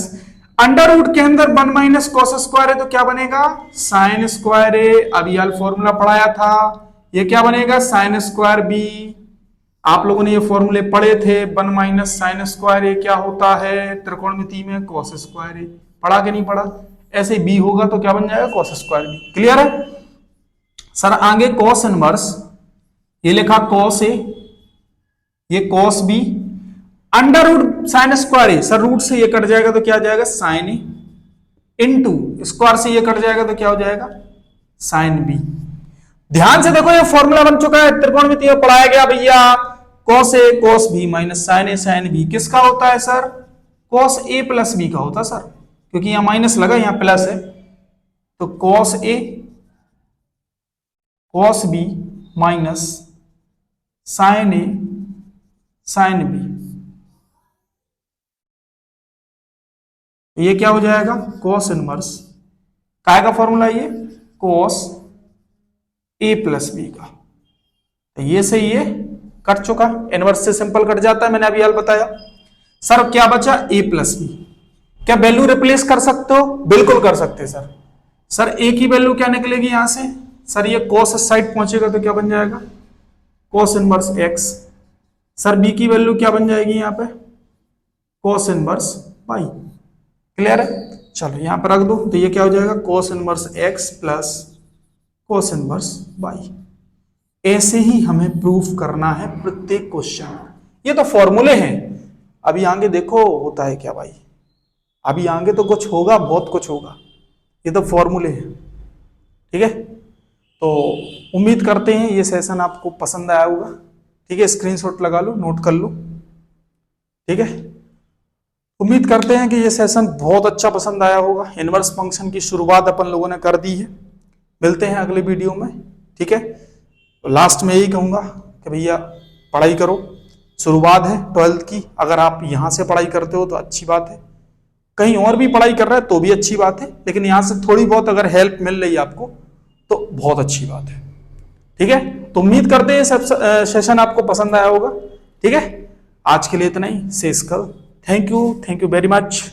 under root के अंदर 1 minus cos square है तो क्या बनेगा? Sine square A. अभी यार फॉर्मूला पढ़ाया था, ये क्या बनेगा? Sine square B. आप लोगों ने ये फॉर्मूले पढ़े थे, 1 माइनस साइन स्क्वायर ए क्या होता है त्रिकोणमिति में? कॉस स्क्वायर ए। पढ़ा कि नहीं पढ़ा? ऐसे बी होगा तो क्या बन जाएगा? Cos square B. क्लियर है सर? आगे कॉस इनवर्स, ये लिखा कॉस ए, ये cos B, under root sine square A, sir root से ये कट जाएगा तो क्या आ जाएगा? साइन ए, इनटू स्क्वायर से ये कट जाएगा तो क्या हो जाएगा? Sine B. ध्यान से देखो, ये फॉर्मूला बन चुका है, त्रिकोणमिति में पढ़ाया गया भैया। Cos A cos B minus sign A sine B किसका होता है सर? कॉस ए प्लस बी का होता है सर, क्योंकि यहां माइनस लगा यहां प्लस है। तो cos A cos B minus sign A sine B, ये क्या हो जाएगा? कॉस इनवर्स काय का फॉर्मूला? ये कॉस ए प्लस बी का। तो ये से ये कट चुका, इनवर्स से सिंपल कट जाता है, मैंने अभी हाल बताया। सर क्या बचा? ए प्लस बी। क्या वैल्यू रिप्लेस कर सकते हो? बिल्कुल कर सकते हैं सर। सर ए की वैल्यू क्या निकलेगी यहां से? सर ये कॉस साइड पहुंचेगा तो क्या बन जाएगा? Cos inverse x. Sir B की वैल्यू क्या बन जाएगी यहाँ पे? Cos inverse Y. क्लियर है? चलो यहां पर रख दो, तो ये क्या हो जाएगा? Cos inverse x plus cos inverse y. ऐसे ही हमें प्रूफ करना है प्रत्येक क्वेश्चन। ये तो फॉर्मूले हैं, अभी आगे देखो होता है क्या भाई, अभी आगे तो कुछ होगा, बहुत कुछ होगा। ये तो फॉर्मूले हैं, ठीक है। तो उम्मीद करते हैं ये सेशन आपको पसंद आया होगा, ठीक है। स्क्रीनशॉट लगा लो, नोट कर लो, ठीक है। उम्मीद करते हैं कि ये सेशन बहुत अच्छा पसंद आया होगा। इनवर्स फंक्शन की शुरुआत अपन लोगों ने कर दी है। मिलते हैं अगले वीडियो में, ठीक है। तो लास्ट में यही कहूंगा कि भैया पढ़ाई करो, शुरुआत है 12th की। अगर आप यहाँ से पढ़ाई करते हो तो अच्छी बात है, कहीं और भी पढ़ाई कर रहे हैं तो भी अच्छी बात है, लेकिन यहाँ से थोड़ी बहुत अगर हेल्प मिल रही है आपको तो बहुत अच्छी बात है। ठीक है, तो उम्मीद करते हैं सब सेशन आपको पसंद आया होगा। ठीक है, आज के लिए इतना ही, शेष कल। Thank you very much.